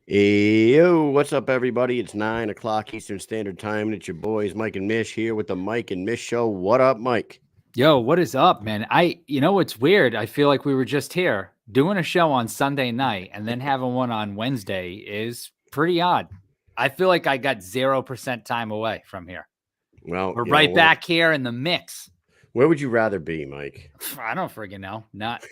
Yo, what's up, everybody? It's 9 o'clock Eastern Standard Time, and it's your boys, Mike and Mish, here with the Mike and Mish Show. What up, Mike? Yo, what is up, man? What's weird? I feel like we were just here doing a show on Sunday night and then having one on Wednesday is pretty odd. I feel like I got 0% time away from here. Well, We're right back here in the mix. Where would you rather be, Mike? I don't friggin' know.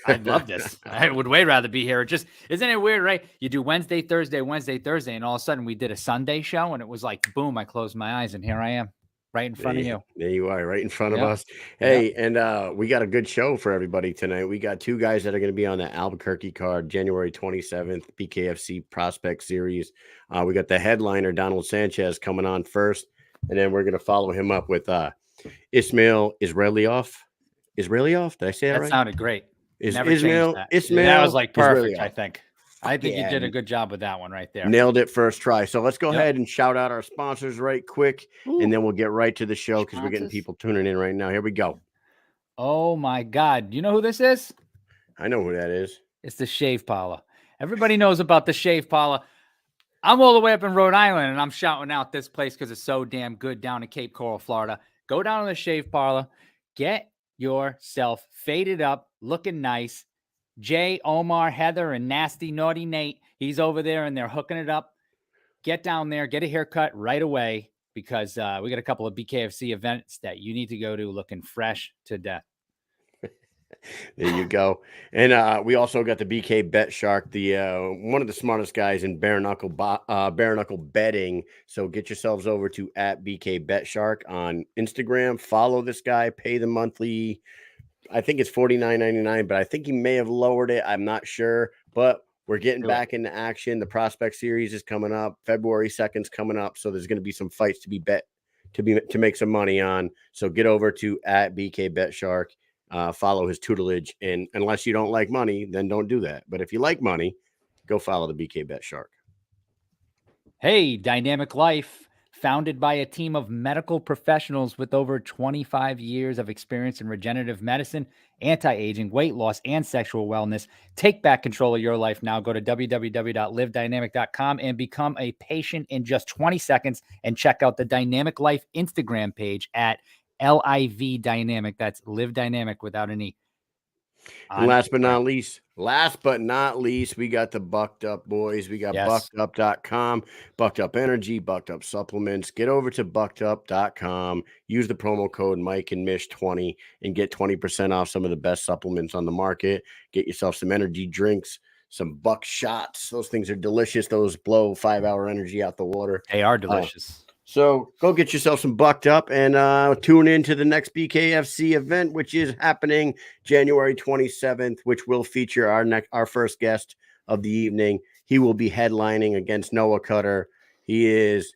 I love this. I would way rather be here. Isn't it weird, right? You do Wednesday, Thursday, and all of a sudden we did a Sunday show and it was like, boom, I closed my eyes and here I am. Right in front of you. There you are, right in front of us. Hey, and we got a good show for everybody tonight. We got two guys that are going to be on the Albuquerque card, January 27th, BKFC Prospect Series. We got the headliner, Donald Sanchez, coming on first, and then we're going to follow him up with Ismail Israilov. Israilov? Did I say that right? That sounded great. Ismail? That was like perfect, Israilov. I think you did a good job with that one right there. Nailed it first try. So let's go ahead and shout out our sponsors right quick, and then we'll get right to the show because we're getting people tuning in right now. Here we go. Oh, my God. You know who this is? I know who that is. It's the Shave Parlor. Everybody knows about the Shave Parlor. I'm all the way up in Rhode Island, and I'm shouting out this place because it's so damn good down in Cape Coral, Florida. Go down to the Shave Parlor. Get yourself faded up, looking nice. Jay, Omar, Heather, and Nasty Naughty Nate. He's over there and they're hooking it up. Get down there, get a haircut right away because we got a couple of BKFC events that you need to go to looking fresh to death. There you go. And we also got the BK Bet Shark, the one of the smartest guys in bare knuckle betting. So get yourselves over to @BK Bet Shark on Instagram. Follow this guy, pay the monthly. I think it's $49.99, but I think he may have lowered it. I'm not sure, but we're getting back into action. The Prospect Series is coming up. February 2nd's coming up, so there's going to be some fights to be bet to make some money on. So get over to @BK Bet Shark. Follow his tutelage, and unless you don't like money, then don't do that. But if you like money, go follow the BK Bet Shark. Hey, Dynamic Life. Founded by a team of medical professionals with over 25 years of experience in regenerative medicine, anti-aging, weight loss, and sexual wellness. Take back control of your life now. Go to www.livedynamic.com and become a patient in just 20 seconds and check out the Dynamic Life Instagram page at LIV Dynamic. That's Live Dynamic without an E. And last but not least, we got the Bucked Up boys. We got buckedup.com, Bucked Up Energy, Bucked Up Supplements. Get over to buckedup.com. Use the promo code Mike and Mish 20 and get 20% off some of the best supplements on the market. Get yourself some energy drinks, some buck shots. Those things are delicious. Those blow 5-hour energy out the water. They are delicious. So go get yourself some Bucked Up and tune in to the next BKFC event, which is happening January 27th, which will feature our first guest of the evening. He will be headlining against Noah Cutter. He is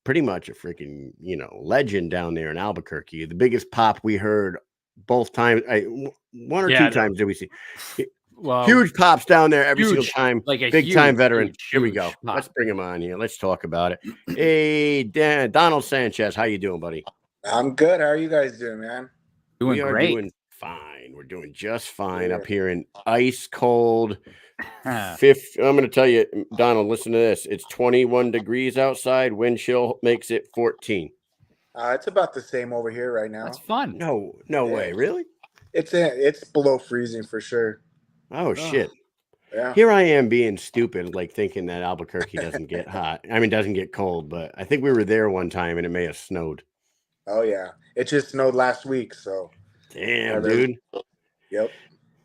pretty much a freaking, legend down there in Albuquerque. The biggest pop we heard both times. One or two times did we see. Well, huge pops down there every single time. Like a big time veteran. Here we go. Pop. Let's bring him on here. Let's talk about it. Hey, Donald Sanchez, how you doing, buddy? I'm good. How are you guys doing, man? We are doing fine. We're doing just fine up here in ice cold. I'm going to tell you, Donald, listen to this. It's 21 degrees outside. Wind chill makes it 14. It's about the same over here right now. That's fun. No way. Really? It's below freezing for sure. Oh, shit. Yeah. Here I am being stupid, like thinking that Albuquerque doesn't get hot. I mean, doesn't get cold, but I think we were there one time and it may have snowed. Oh, yeah. It just snowed last week, so. Damn, dude. Yep.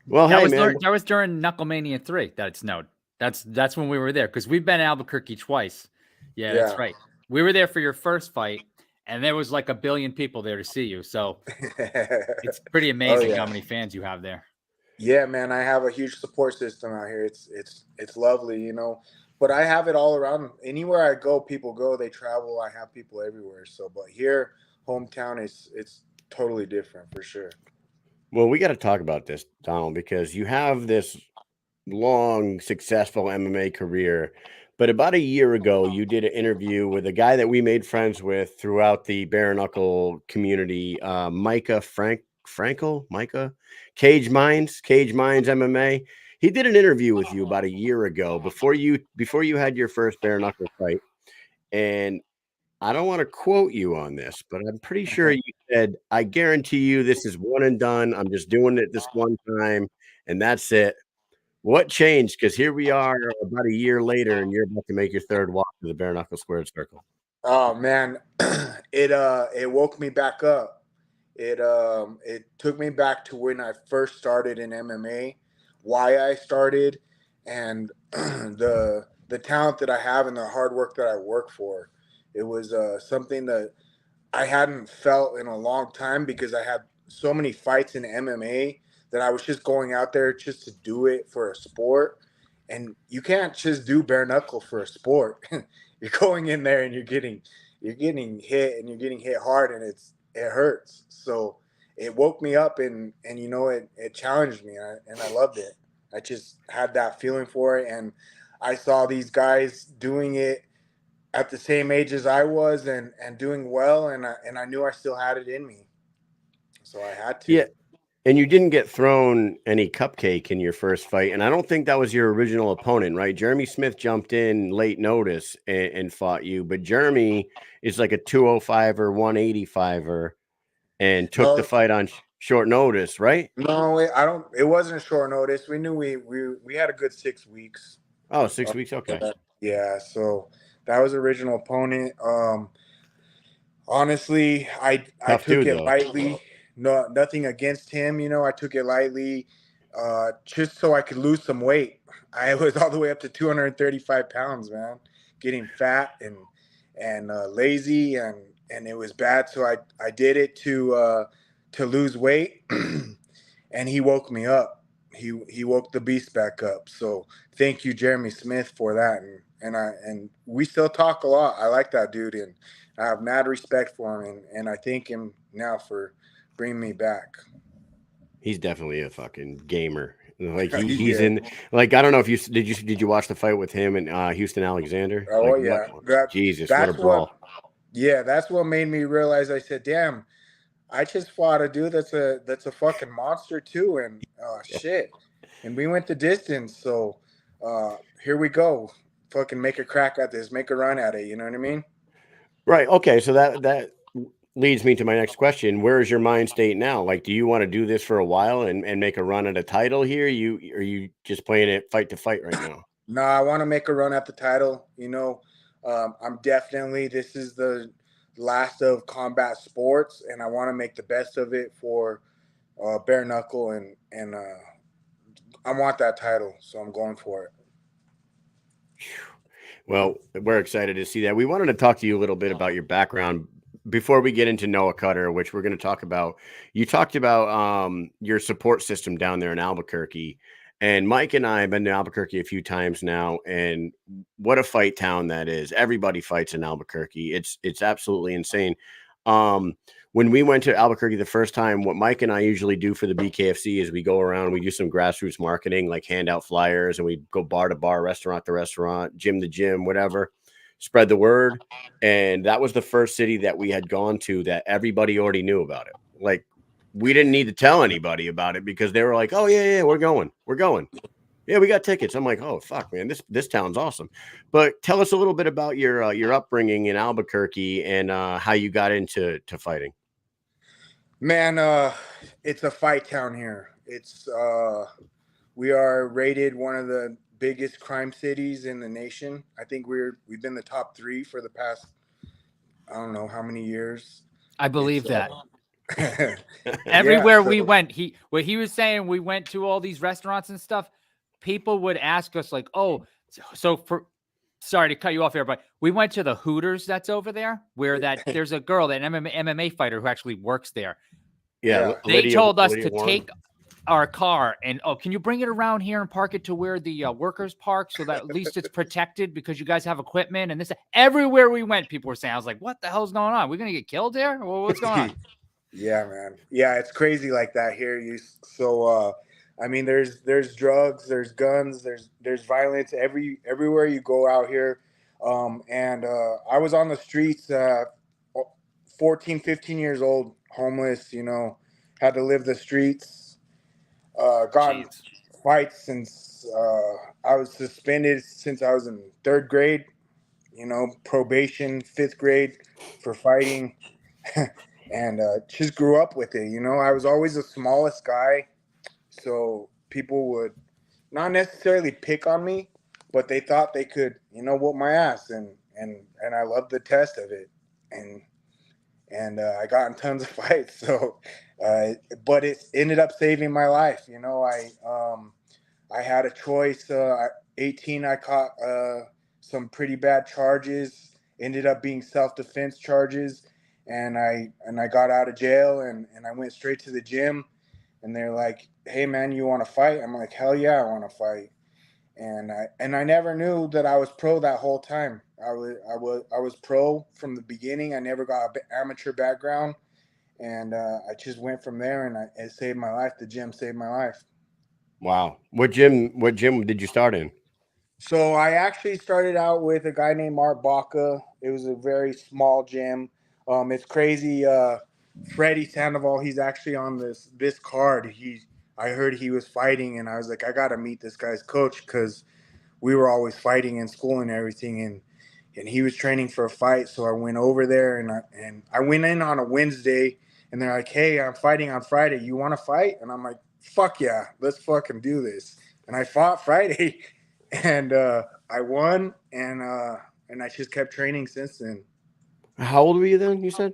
Well, that was during Knucklemania 3 that it snowed. That's when we were there because we've been in Albuquerque twice. Yeah, that's right. We were there for your first fight, and there was like 1 billion people there to see you. So it's pretty amazing how many fans you have there. Yeah, man, I have a huge support system out here. It's lovely, but I have it all around. Anywhere I go, people go, they travel. I have people everywhere. So, but here, hometown, it's totally different for sure. Well, we got to talk about this, Donald, because you have this long, successful MMA career. But about a year ago, you did an interview with a guy that we made friends with throughout the bare knuckle community, Micah Frankel, Cage Minds MMA. He did an interview with you about a year ago before you had your first bare knuckle fight, and I don't want to quote you on this, but I'm pretty sure you said, "I guarantee you this is one and done. I'm just doing it this one time, and that's it." What changed? Because here we are about a year later, and you're about to make your third walk to the bare knuckle squared circle. Oh man, it woke me back up. It took me back to when I first started in MMA, why I started, and the talent that I have and the hard work that I work for. It was something that I hadn't felt in a long time because I had so many fights in MMA that I was just going out there just to do it for a sport. And you can't just do bare knuckle for a sport. You're going in there and you're getting hit and you're getting hit hard and it hurts. So it woke me up and it challenged me and I loved it. I just had that feeling for it and I saw these guys doing it at the same age as I was and doing well and I knew I still had it in me. So I had to. Yeah, and you didn't get thrown any cupcake in your first fight, and I don't think that was your original opponent, right? Jeremy Smith jumped in late notice and fought you, but Jeremy is like a 205er, 185er, and took the No, fight on short notice, right? no, I don't. It wasn't short notice. We knew we had a good 6 weeks. Oh, 6 Uh, weeks. Okay. yeah, so that was original opponent. Honestly, I Tough took dude, it though. lightly. No, nothing against him. I took it lightly, just so I could lose some weight. I was all the way up to 235 pounds, man, getting fat and lazy, and it was bad. So I did it to lose weight, and he woke me up. He woke the beast back up. So thank you, Jeremy Smith, for that. And we still talk a lot. I like that dude, and I have mad respect for him, and I thank him now for bringing me back. He's definitely a fucking gamer. Like he's Yeah. in. Like I don't know if you watch the fight with him and Houston Alexander? Oh Like what? yeah. That Jesus, what a that's what. brawl! Yeah, that's what made me realize. I said, "Damn, I just fought a dude that's a fucking monster too." And shit, and we went the distance. So here we go. Fucking make a crack at this. Make a run at it. You know what I mean? Right. Okay. So that leads me to my next question. Where is your mind state now? Like, do you want to do this for a while and make a run at a title here? You are you just playing it fight to fight right now? No, I want to make a run at the title. I'm definitely this is the last of combat sports, and I want to make the best of it for bare knuckle, and I want that title, so I'm going for it. Well, we're excited to see that. We wanted to talk to you a little bit about your background before we get into Noah Cutter, which we're going to talk about. You talked about your support system down there in Albuquerque. And Mike and I have been to Albuquerque a few times now, and what a fight town that is. Everybody fights in Albuquerque. It's absolutely insane. Um, when we went to Albuquerque the first time, what Mike and I usually do for the BKFC is we go around, we do some grassroots marketing, like hand out flyers, and we go bar to bar, restaurant to restaurant, gym to gym, whatever, spread the word. And that was the first city that we had gone to that everybody already knew about it. Like we didn't need to tell anybody about it because they were like, "Oh yeah, we're going. Yeah, we got tickets." I'm like, "Oh fuck, man, this town's awesome." But tell us a little bit about your upbringing in Albuquerque and how you got into fighting. Man, it's a fight town here. We are rated one of the biggest crime cities in the nation. I think we've been the top 3 for the past I don't know how many years. I believe It's that. yeah, Everywhere we so went, what he was saying, we went to all these restaurants and stuff. People would ask us like, "Oh, so for." Sorry to cut you off here, but we went to the Hooters that's over there, where there's a girl, that MMA fighter who actually works there. Yeah, yeah. They told us Lydia to Warren. take our car and can you bring it around here and park it to where the workers park so that at least it's protected because you guys have equipment and this. Everywhere we went, people were saying, I was like, what the hell's going on? We're gonna get killed here? Well, what's going on? Yeah, man. Yeah, it's crazy like that here. I mean, there's drugs, there's guns, there's violence everywhere you go out here. And I was on the streets, 14, 15 years old, homeless. Had to live the streets. Gotten Jeez. fights since I was suspended since I was in 3rd grade. You know, probation, 5th grade for fighting, and just grew up with it. You know, I was always the smallest guy, so people would not necessarily pick on me, but they thought they could, you know, whoop my ass, and I loved the test of it, and I got in tons of fights. So, but it ended up saving my life. You know, I had a choice. 18, I caught some pretty bad charges. Ended up being self-defense charges, and I got out of jail, and I went straight to the gym. And they're like, "Hey, man, you want to fight?" I'm like, "Hell yeah, I want to fight." And I never knew that I was pro that whole time. I was pro from the beginning. I never got an amateur background, and I just went from there, and it saved my life. The gym saved my life. Wow. What gym did you start in? So I actually started out with a guy named Art Baca. It was a very small gym. It's crazy. Freddie Sandoval, he's actually on this card. I heard he was fighting, and I was like, I got to meet this guy's coach because we were always fighting in school and everything, and he was training for a fight. So I went over there, and I went in on a Wednesday, and they're like, "Hey, I'm fighting on Friday. You want to fight?" And I'm like, "Fuck yeah, let's fucking do this." And I fought Friday, and I won, and I just kept training since then. How old were you then? You said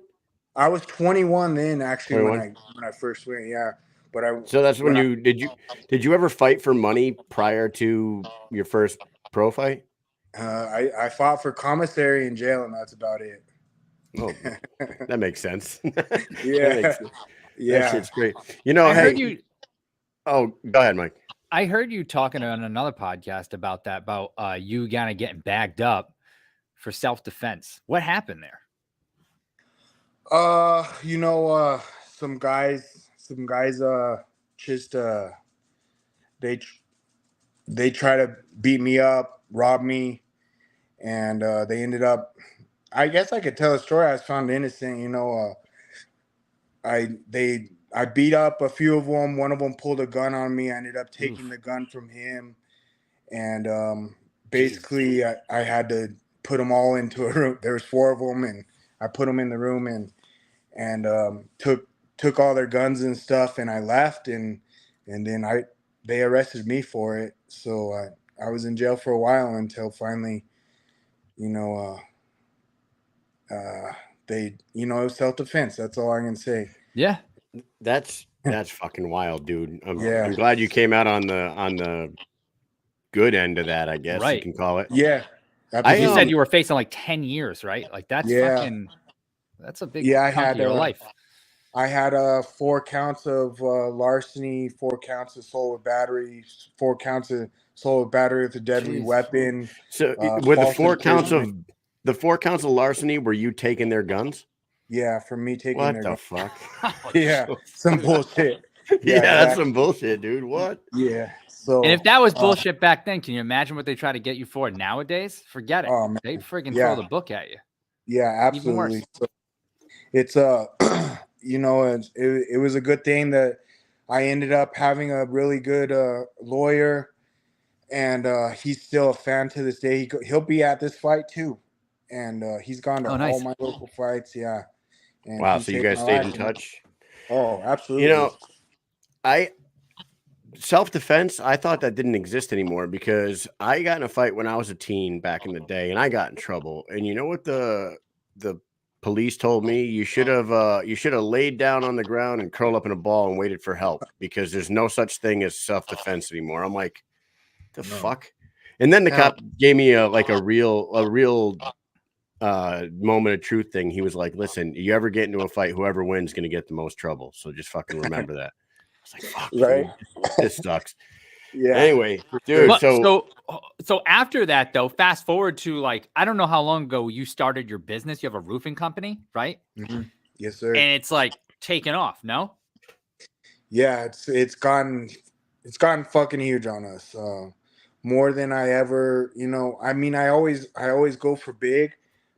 I was 21 then, actually, 21. when I first went. Yeah, but I So that's when when I did you ever fight for money prior to your first pro fight? I fought for commissary in jail, and that's about it. Oh, that makes sense. That Yeah, makes sense. That yeah. shit's great. You know, I heard hey, you. oh, go ahead, Mike. I heard you talking on another podcast about that, about you kind of getting bagged up for self-defense. What happened there? You know, some guys, just they tr- they try to beat me up, rob me, and they ended up. I guess I could tell a story. I was found innocent. You know, I beat up a few of them. One of them pulled a gun on me. I ended up taking Oof. the gun from him, and Jesus. basically I had to put them all into a room. There was 4 of them, and I put them in the room and took all their guns and stuff, and I left, and then they arrested me for it. So I was in jail for a while until finally, you know, they, you know, it was self-defense. That's all I can say. Yeah. That's fucking wild, dude. Yeah, I'm glad you came out on the good end of that, I guess you Right. can call it. yeah, Because you I said absolutely. you were facing like 10 years, right? Like that's Yeah, that's a big yeah. chunk of your life. I had 4 counts of larceny, 4 counts of assault with battery, 4 counts of assault with battery with a deadly Jeez. weapon, So were false imprisonment. the 4 counts of larceny, were you taking their guns? Yeah, for me taking What their the gun. fuck? Yeah, some bullshit. Yeah, Yeah, that's exactly. some bullshit, dude. What? Yeah. And So, if that was bullshit back then, can you imagine what they try to get you for nowadays? Forget it. oh man, They'd friggin' throw yeah, the book at you. yeah, Even absolutely. worse. So it's you know, it was a good thing that I ended up having a really good lawyer, and he's still a fan to this day. He'll be at this fight too, and he's gone to Oh, all nice. my local fights. Yeah, and Wow, he so you saved guys my stayed life. in touch. Oh, You absolutely. know, I self-defense, I thought that didn't exist anymore because I got in a fight when I was a teen back in the day and I got in trouble. And you know what the police told me? You should have laid down on the ground and curled up in a ball and waited for help because there's no such thing as self-defense anymore. I'm like, the No. fuck? And then the Hell, cop gave me a real moment of truth thing. He was like, listen, you ever get into a fight, whoever wins going to get the most trouble. So just fucking remember that. I was like, fuck, right? dude, this sucks. Yeah, Anyway, for dude, sure. But so so after that though, fast forward to like I don't know how long ago you started your business. You have a roofing company, right? Mhm. Yes, sir. And it's like taken off, no? Yeah, it's gotten fucking huge on us. More than I ever, you know. I mean, I always go for big,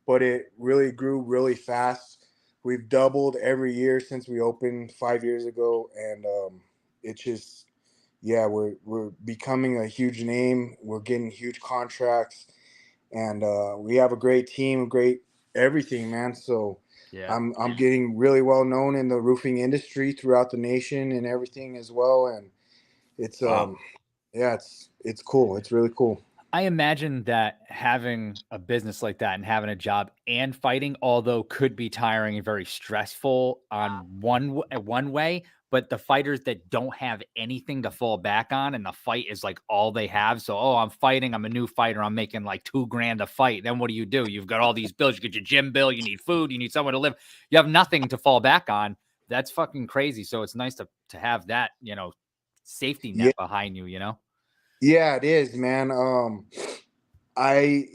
but it really grew really fast. We've doubled every year since we opened 5 years ago, and it's just yeah, we're becoming a huge name. We're getting huge contracts, and we have a great team, great everything, man. So Yeah. I'm getting really well known in the roofing industry throughout the nation and everything as well. And it's Wow. yeah, it's cool. It's really cool. I imagine that having a business like that and having a job and fighting, although could be tiring and very stressful on one way, but the fighters that don't have anything to fall back on and the fight is like all they have. So, oh, I'm fighting. I'm a new fighter. I'm making like $2,000 a fight. Then what do? You've got all these bills. You get your gym bill. You need food. You need somewhere to live. You have nothing to fall back on. That's fucking crazy. So it's nice to have that, safety Yeah, net behind you, yeah, it is, man. I,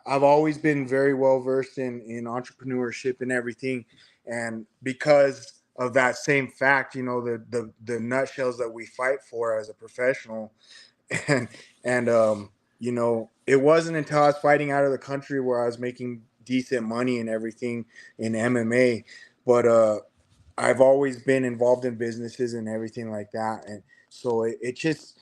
I've always been very well versed in entrepreneurship and everything, and because of that same fact, the nutshells that we fight for as a professional, and it wasn't until I was fighting out of the country where I was making decent money and everything in MMA, but I've always been involved in businesses and everything like that, and so it just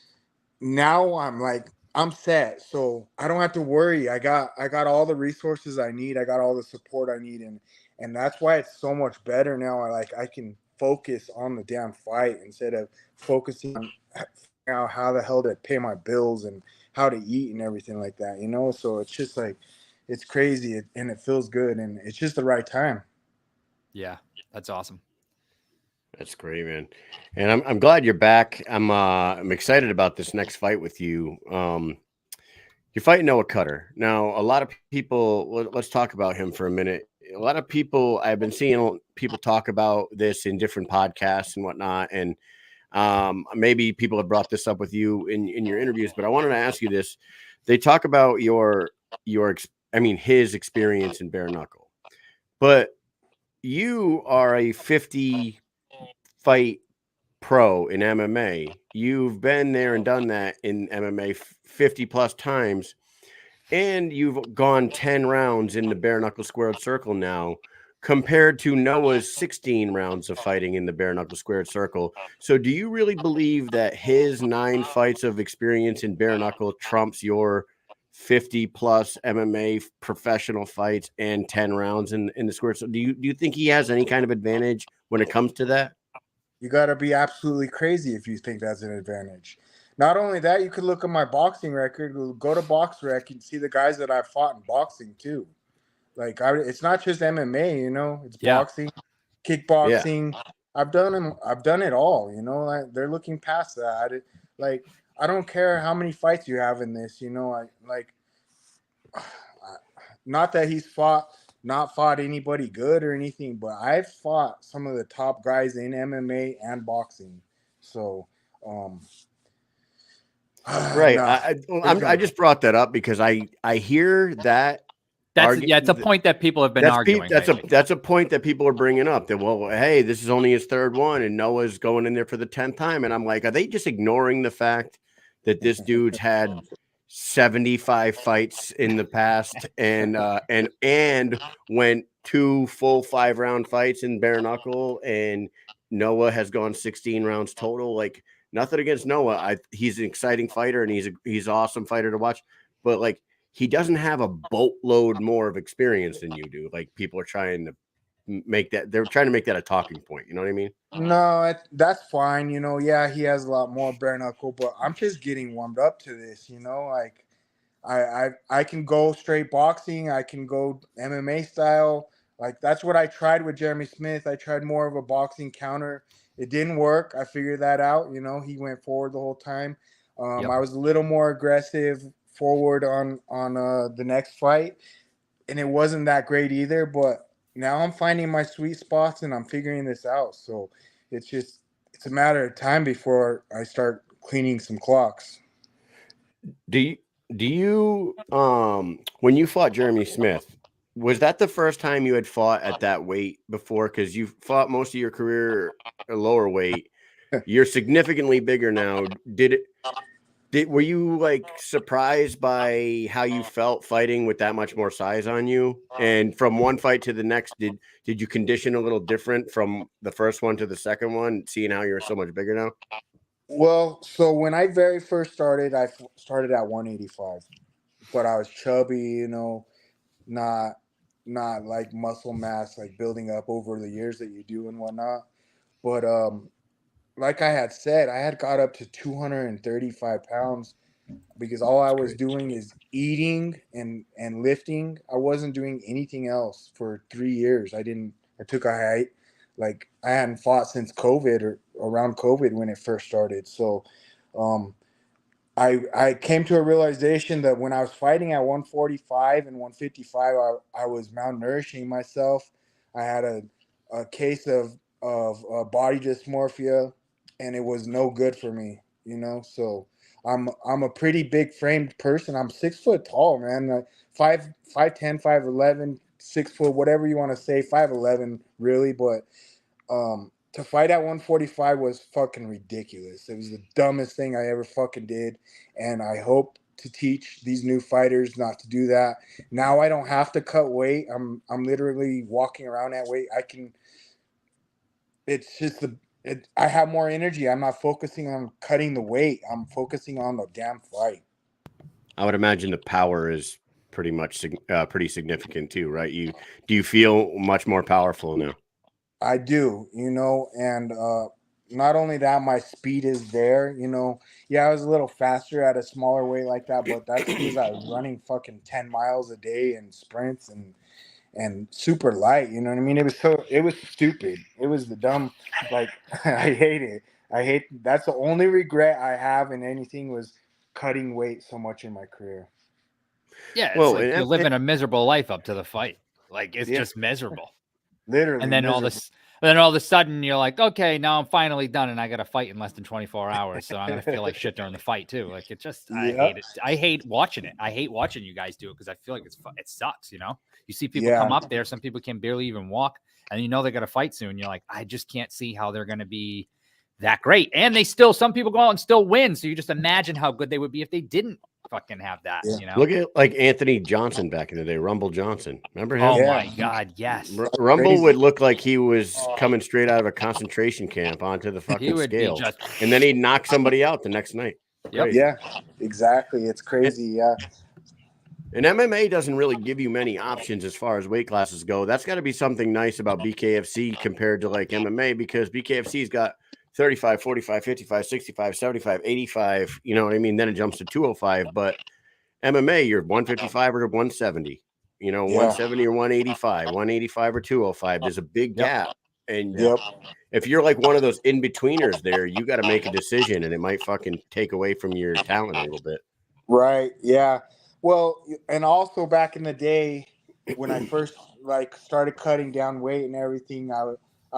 now I'm set, so I don't have to worry. I got all the resources I need. I got all the support I need, and that's why it's so much better now. I can focus on the damn fight instead of focusing on figuring out how the hell to pay my bills and how to eat and everything like that. So it's just like it's crazy and it feels good and it's just the right time. Yeah, that's awesome. That's great, man. And I'm glad you're back. I'm excited about this next fight with you. You're fighting Noah Cutter. Now, a lot of people, let's talk about him for a minute. A lot of people, I've been seeing people talk about this in different podcasts and whatnot. And maybe people have brought this up with you in your interviews, but I wanted to ask you this. They talk about his experience in bare knuckle, but you are a 50 fight pro in MMA. You've been there and done that in MMA 50 plus times, and you've gone 10 rounds in the bare knuckle squared circle now, compared to Noah's 16 rounds of fighting in the bare knuckle squared circle. So, do you really believe that his 9 fights of experience in bare knuckle trumps your 50 plus MMA professional fights and 10 rounds in the squared? So, do you think he has any kind of advantage when it comes to that? You got to be absolutely crazy if you think that's an advantage. Not only that, you could look at my boxing record. Go to BoxRec and see the guys that I fought in boxing too. It's not just MMA. It's Yeah. boxing, Yeah. kickboxing. I've done them. I've done it all. They're looking past that. I don't care how many fights you have in this. Not that he's not fought anybody good or anything, but I've fought some of the top guys in MMA and boxing. So, Right. nah, I just brought that up because I hear that It's a point that people have been arguing. That's a point that people are bringing up that, well, hey, this is only his third one and Noah's going in there for the 10th time. And I'm like, are they just ignoring the fact that this dude's had 75 fights in the past and went 2 full 5-round fights in bare knuckle, and Noah has gone 16 rounds total? Like, nothing against Noah. He's an exciting fighter and he's an awesome fighter to watch, but like, he doesn't have a boatload more of experience than you do. Like, people are trying to make that, they're trying to make that a talking point. You know what I mean? No, that's fine. Yeah, he has a lot more bare knuckle, but I'm just getting warmed up to this. I can go straight boxing. I can go MMA style. Like that's what I tried with Jeremy Smith. I tried more of a boxing counter. It didn't work. I figured that out. He went forward the whole time. Yep. I was a little more aggressive forward on the next fight, and it wasn't that great either. But now I'm finding my sweet spots and I'm figuring this out. So it's a matter of time before I start cleaning some clocks. Do you when you fought Jeremy Smith, was that the first time you had fought at that weight before? Because you fought most of your career at lower weight. You're significantly bigger now. Were you like surprised by how you felt fighting with that much more size on you? And from one fight to the next, did you condition a little different from the first one to the second one, seeing how you're so much bigger now? Well, so when I very first started, started at 185, but I was chubby, not not like muscle mass, like building up over the years that you do and whatnot. But like I had said, I had got up to 235 pounds because all I It's was great. doing is eating and lifting. I wasn't doing anything else for 3 years. I took a height. Like I hadn't fought since COVID or around COVID when it first started. So um I came to a realization that when I was fighting at 145 and 155, I was malnourishing myself. I had a case of body dysmorphia, and it was no good for me. So I'm a pretty big framed person. I'm 6 foot tall, man. Like 5'10", 5'11", 6 foot, whatever you want to say, 5'11", really, but to fight at 145 was fucking ridiculous. It was the dumbest thing I ever fucking did, and I hope to teach these new fighters not to do that. Now I don't have to cut weight. I'm literally walking around at weight. I can. It's just I have more energy. I'm not focusing on cutting the weight. I'm focusing on the damn fight. I would imagine the power is pretty much pretty significant too, right? Do you feel much more powerful now? I do, and not only that, my speed is there, Yeah, I was a little faster at a smaller weight like that, but that's because I was running fucking 10 miles a day and sprints and super light, you know what I mean? It was stupid. It was the dumb, like, I hate it. That's the only regret I have in anything was cutting weight so much in my career. Yeah, it's Well, like you're living a miserable life up to the fight. Like it's Yeah, just miserable. literally And then miserable. then all of a sudden you're like, okay, now I'm finally done and I got to fight in less than 24 hours. So I'm going to feel like shit during the fight too. Like I Yeah, hate it. I hate watching it. I hate watching you guys do it because I feel like it sucks. You see people come yeah, up there. Some people can barely even walk and they're going to fight soon. You're like, I just can't see how they're going to be that great. And some people go out and still win. So you just imagine how good they would be if they didn't fucking have that, yeah. look at like Anthony Johnson back in the day, Rumble Johnson. Remember him? Oh Yeah, my God. Yes. Rumble crazy. would look like he was coming straight out of a concentration camp onto the He fucking would be scales, just, and then he'd knock somebody out the next night. yep. Crazy. Yeah, exactly. It's crazy. Yeah. And MMA doesn't really give you many options as far as weight classes go. That's got to be something nice about BKFC compared to like MMA, because BKFC's got 35, 45, 55, 65, 75, 85. You know what I mean? Then it jumps to 205. But MMA, you're 155 or 170. Yeah. 170 or 185, 185 or 205. There's a big Yep. gap. And Yep. if you're like one of those in-betweeners there, you got to make a decision, and it might fucking take away from your talent a little bit. Right. Yeah. Well, and also back in the day when I first like started cutting down weight and everything, I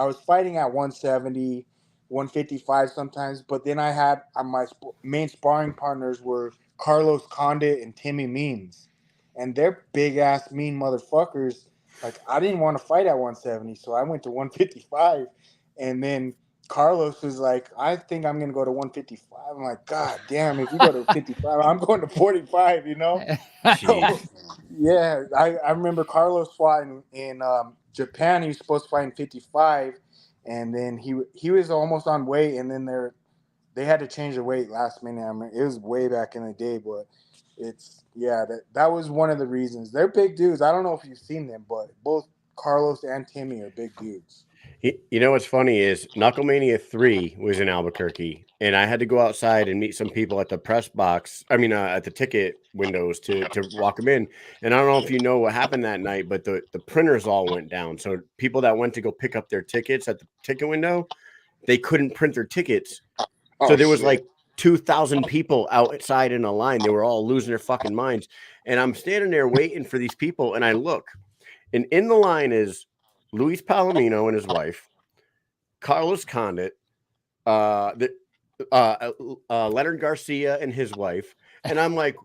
was fighting at 170, 155 sometimes, but then I had my main sparring partners were Carlos Condit and Timmy Means, and they're big ass mean motherfuckers. Like I didn't want to fight at 170, so I went to 155, and then Carlos was like, I think I'm gonna go to 155. I'm like, God damn, if you go to 55, I'm going to 45, So yeah, I remember Carlos fought in Japan. He was supposed to fight in 55, and then he was almost on weight, and then they had to change the weight last minute. I mean, it was way back in the day, but that was one of the reasons. They're big dudes. I don't know if you've seen them, but both Carlos and Timmy are big dudes. You know what's funny is Knucklemania 3 was in Albuquerque, and I had to go outside and meet some people at the press box. I mean, at the ticket windows to walk them in. And I don't know if you know what happened that night, but the printers all went down. So people that went to go pick up their tickets at the ticket window, they couldn't print their tickets. So there was Shit. like 2,000 people outside in a line. They were all losing their fucking minds. And I'm standing there waiting for these people, and I look, and in the line is Luis Palomino and his wife, Carlos Condit, Leonard Garcia and his wife, and I'm like,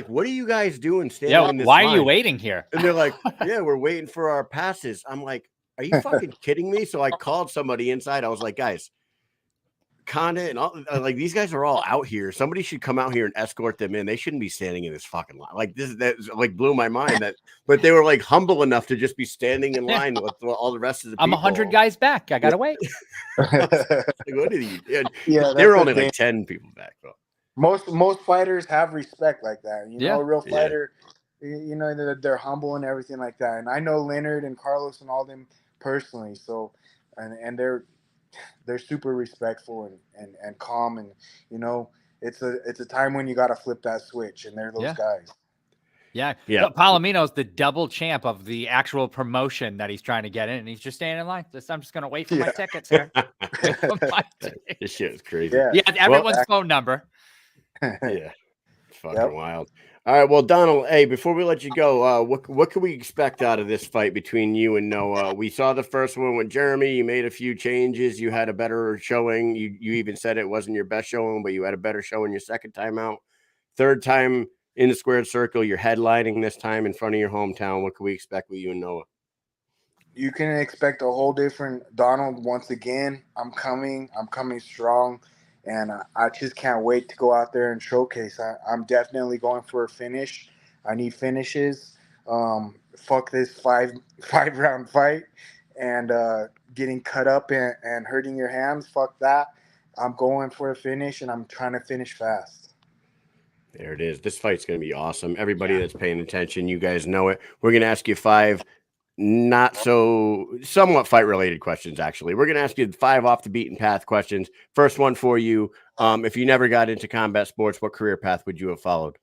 what are you guys doing standing in this Why line? are you waiting here? And they're like, yeah, we're waiting for our passes. I'm like, are you fucking kidding me? So I called somebody inside. I was like, guys, Condit and all like these guys are all out here. Somebody should come out here and escort them in. They shouldn't be standing in this fucking line. Like that like blew my mind that, but they were like humble enough to just be standing in line with all the rest of the people. I'm 100 guys back. I gotta wait. Like, what did you? Yeah, they were that's only the like 10 people back though. most fighters have respect like that. You know, a real Yeah. fighter, you know, they're humble and everything like that. And I know Leonard and Carlos and all them personally. So, and they're super respectful and calm. And you know, it's a time when you got to flip that switch. And they're those guys. Yeah. Yeah. No, Palomino's the double champ of the actual promotion that he's trying to get in. And he's just standing in line. I'm just going to wait for my tickets here. Wait for my tickets. This shit is crazy. Yeah. Yeah. Everyone's phone number. Yeah. It's fucking wild. All right. Well, Donald, hey, before we let you go, what can we expect out of this fight between you and Noah? We saw the first one with Jeremy. You made a few changes. You had a better showing. You even said it wasn't your best showing, but you had a better showing your second time out. Third time in the squared circle, you're headlining this time in front of your hometown. What can we expect with you and Noah? You can expect a whole different Donald once again. I'm coming strong. And I just can't wait to go out there and showcase. I'm definitely going for a finish. I need finishes. Fuck this five round fight and getting cut up and hurting your hands. Fuck that. I'm going for a finish, and I'm trying to finish fast. There it is. This fight's going to be awesome. Everybody that's paying attention, you guys know it. We're going to ask you 5 somewhat fight related questions. Actually, we're going to ask you 5 off the beaten path questions. First one for you. If you never got into combat sports, what career path would you have followed?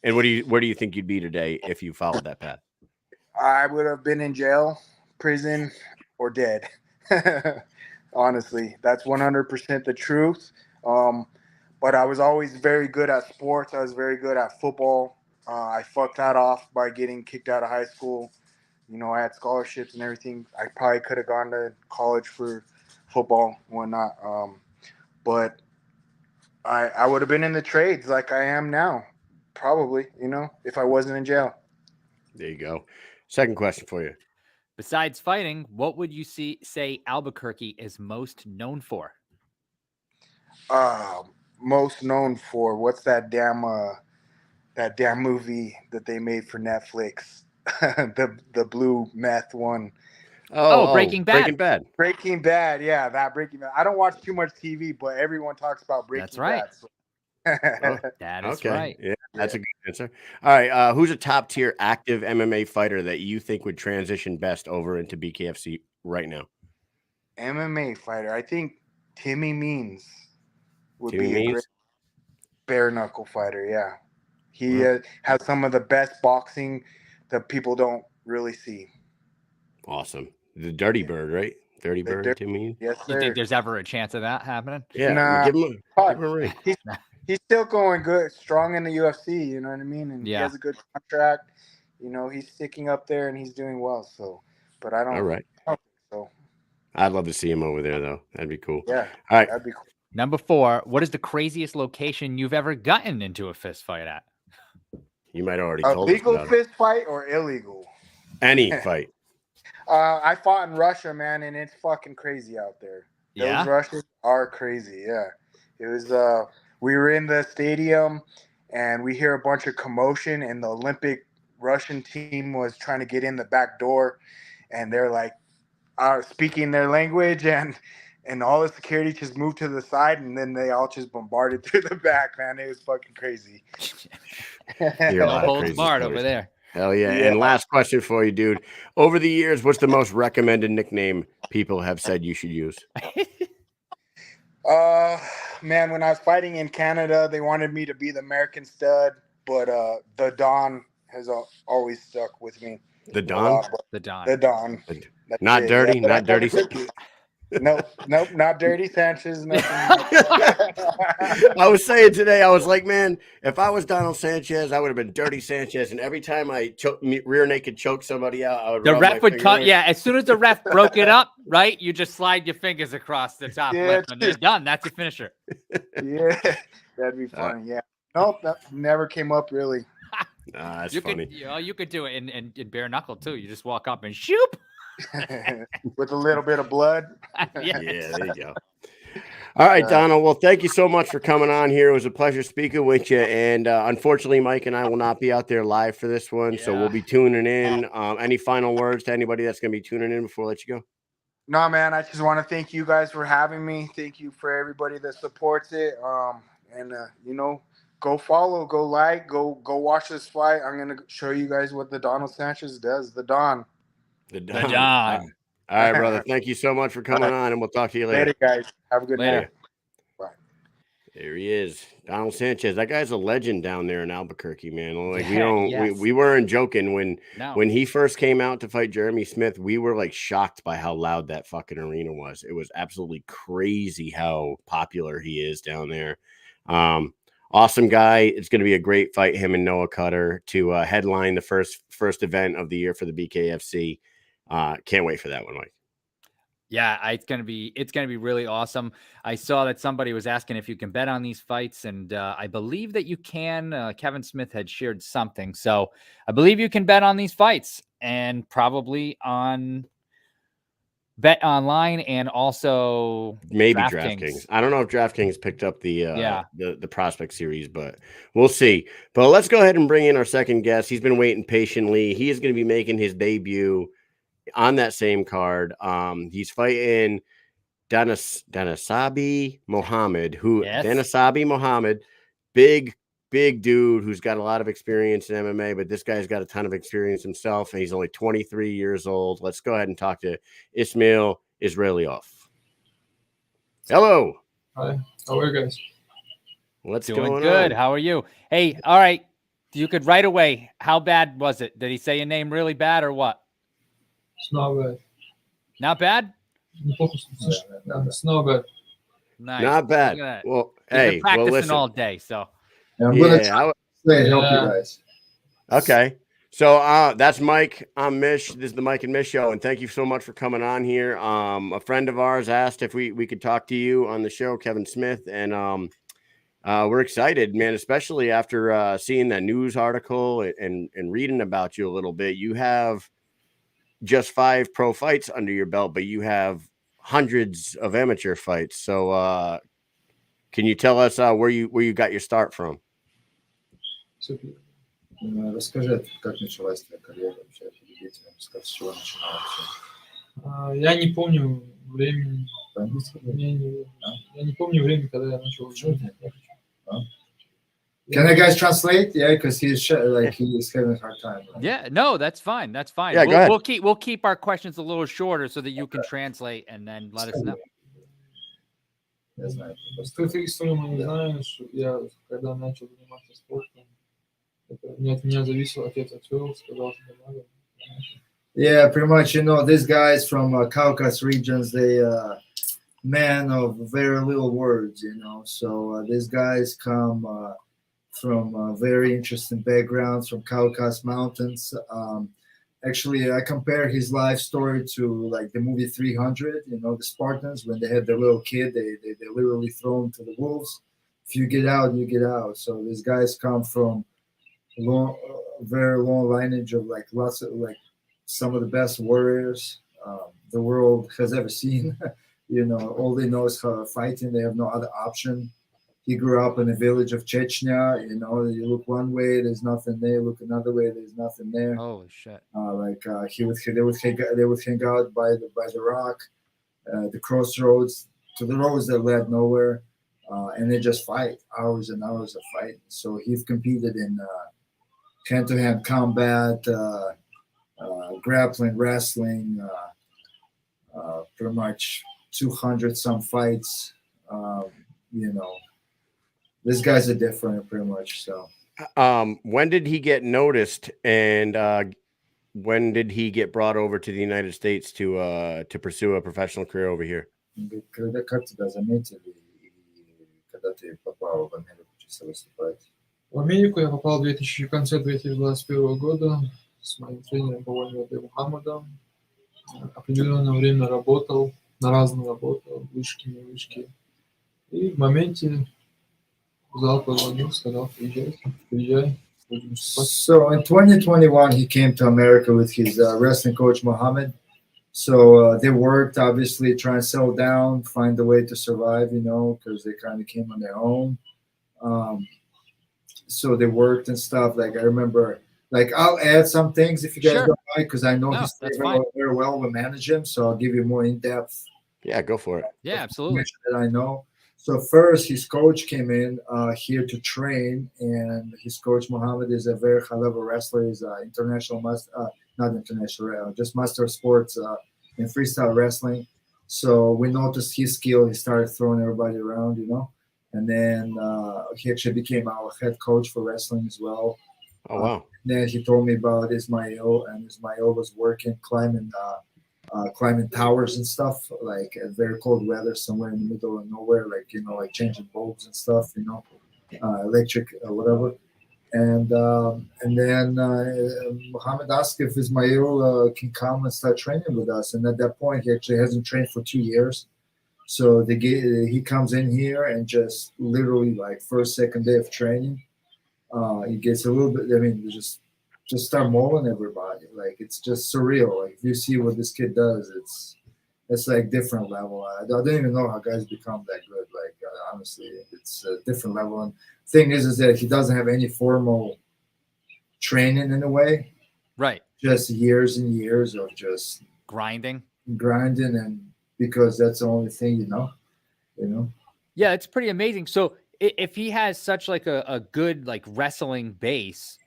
And where do you think you'd be today if you followed that path? I would have been in jail, prison, or dead. Honestly, that's 100% the truth. But I was always very good at sports. I was very good at football. I fucked that off by getting kicked out of high school. You know, I had scholarships and everything. I probably could have gone to college for football and whatnot. But I would have been in the trades like I am now, probably, you know, if I wasn't in jail. There you go. Second question for you. Besides fighting, what would you say Albuquerque is most known for? Most known for what's that damn movie that they made for Netflix? the blue meth one. Breaking Bad. Breaking Bad, yeah, that Breaking Bad. I don't watch too much TV, but everyone talks about Breaking That's right. Bad. So. That is Okay. right. Yeah, that's a good answer. All right. Who's a top tier active MMA fighter that you think would transition best over into BKFC right now? MMA fighter. I think Timmy Means would Timmy be a Means? great bare knuckle fighter. Yeah, he has some of the best boxing that people don't really see. Awesome. The Dirty Bird, right? Dirty Bird, Timmy Means? Yes, You sir. think there's ever a chance of that happening? Yeah. Nah. Give him a ring. He's still going good, strong in the UFC. You know what I mean? And he has a good contract. You know, he's sticking up there and he's doing well. So, but I don't. All right. I don't think so. I'd love to see him over there, though. That'd be cool. Yeah. All right. That'd be cool. Number 4, what is the craziest location you've ever gotten into a fist fight at? You might already A told us legal about fist fight or illegal? Any fight. I fought in Russia, man, and it's fucking crazy out there. Yeah? Those Russians are crazy. Yeah. It was we were in the stadium and we hear a bunch of commotion and the Olympic Russian team was trying to get in the back door and they're like speaking their language and all the security just moved to the side and then they all just bombarded through the back, man. It was fucking crazy. You're a lot of Holds crazy barred stories. over there. Hell yeah. And last question for you, dude. Over the years, what's the most recommended nickname people have said you should use? Man, when I was fighting in Canada, they wanted me to be the American Stud, but the Don has always stuck with me. The Don? The Don. The Don. Not dirty, Yeah, not dirty. Nope, not dirty Sanchez. Nothing. I was saying today, I was like, man, if I was Donald Sanchez, I would have been dirty Sanchez. And every time I rear naked choke somebody out, I would. The ref would come. Yeah, as soon as the ref broke it up, right, you just slide your fingers across the top lip and they're done. That's your finisher. Yeah, that'd be funny. Yeah. Nope, that never came up really. Nah, that's You funny. you could do it in bare knuckle too. You just walk up and shoop. With a little bit of blood. Yeah. Yeah, there you go. All right, Donald. Well, thank you so much for coming on here. It was a pleasure speaking with you. And unfortunately, Mike and I will not be out there live for this one, so we'll be tuning in. Any final words to anybody that's going to be tuning in before I let you go? No, man, I just want to thank you guys for having me. Thank you for everybody that supports it. Go follow, go like, go watch this fight. I'm gonna show you guys what the Donald Sanchez does. The Don. The The Don. Don. All right, brother. Thank you so much for coming on, and we'll talk to you later. Later, guys. Have a good night. Bye. There he is, Donald Sanchez. That guy's a legend down there in Albuquerque, man. Like Yes. we weren't joking when No. when he first came out to fight Jeremy Smith. We were like shocked by how loud that fucking arena was. It was absolutely crazy how popular he is down there. Awesome guy. It's going to be a great fight, him and Noah Cutter to headline the first event of the year for the BKFC. Can't wait for that one, Mike. Yeah, it's gonna be really awesome. I saw that somebody was asking if you can bet on these fights, and I believe that you can. Kevin Smith had shared something, so I believe you can bet on these fights, and probably on Bet Online and also maybe DraftKings. I don't know if DraftKings picked up the Prospect Series, but we'll see. But let's go ahead and bring in our second guest. He's been waiting patiently. He is going to be making his debut on that same card. He's fighting Danasabe Mohammed, Danasabe Mohammed, big dude who's got a lot of experience in MMA, but this guy's got a ton of experience himself, and he's only 23 years old. Let's go ahead and talk to Ismail Israilov. Hello. Hi. How are you guys? What's Doing going good. on? How are you? Hey, all right. You could right away. How bad was it? Did he say your name really bad or what? It's not bad. Not bad? It's not bad. Nice. Not bad. Well, hey, practicing listen. all day, so. And I'm going to help you guys. Okay. So that's Mike. I'm Mish. This is the Mike and Mish show, and thank you so much for coming on here. A friend of ours asked if we could talk to you on the show, Kevin Smith, and we're excited, man, especially after seeing that news article and reading about you a little bit. You have just 5 pro fights under your belt, but you have hundreds of amateur fights. So can you tell us where you got your start from? Супер. Расскажи, как началась твоя карьера вообще, с чего начинала вообще? Я не помню времени. Я не помню времени, когда я начал учить. Can I guys translate? Yeah, because he's having a hard time. Right? Yeah, no, that's fine. That's fine. Yeah, go ahead. We'll keep our questions a little shorter so that you can translate and then let us know. Я знаю. Ты историю не знаешь. Я когда начал заниматься спортом, не от меня зависело, отец отвел, сказал, что не надо. Yeah, pretty much. These guys from Caucasus regions, they men of very little words. So these guys come from very interesting backgrounds from Caucasus Mountains. Actually, I compare his life story to like the movie 300. The Spartans, when they had their little kid, they literally throw him to the wolves. If you get out, you get out. So these guys come from very long lineage of like lots of like some of the best warriors the world has ever seen. All they know is fighting. They have no other option. He grew up in a village of Chechnya. You look one way, there's nothing there. Look another way, there's nothing there. Holy shit! They would hang out by the rock, the crossroads, to the roads that led nowhere, and they just fight hours and hours of fighting. So he's competed in hand-to-hand combat, grappling, wrestling, pretty much 200 some fights. These guys are different, pretty much. So, when did he get noticed, and when did he get brought over to the United States to pursue a professional career over here? Как тебя заметили, когда ты попал в Америку чисто выступать? В Америку я попал в конце 2021 года с моим тренером по Дanasabe Mohammedом. Определенное время работал, на разные работы, вышки, не вышки. И в моменте зал позвонил, сказал, приезжай. So in 2021, he came to America with his wrestling coach, Mohammed. So they worked, obviously, trying to settle down, find a way to survive, because they kind of came on their own. So they worked and stuff. Like I remember, like I'll add some things if you guys Sure. don't mind, because I know No, he's that's very, fine. very well to manage him. So I'll give you more in depth Yeah, go for it. Yeah, absolutely. information that I know. So first, his coach came in here to train, and his coach Mohammed is a very high level wrestler. He's an international master, not international, just master of sports in freestyle wrestling. So we noticed his skill. He started throwing everybody around, and then he actually became our head coach for wrestling as well. Oh wow. Then he told me about Ismail, and Ismail was working climbing towers and stuff, like at very cold weather somewhere in the middle of nowhere, like like changing bulbs and stuff, electric whatever. And then Mohammed asked if Ismail can come and start training with us. And at that point, he actually hasn't trained for 2 years. So he comes in here and just literally like first, second day of training, he gets a little bit. I mean, just start mauling everybody. Like it's just surreal. Like if you see what this kid does, it's like different level. I don't even know how guys become that good. Like honestly, it's a different level. And thing is that he doesn't have any formal training in a way. Right. Just years and years of just grinding, and because that's the only thing you know. Yeah, it's pretty amazing. So if he has such like a good like wrestling base,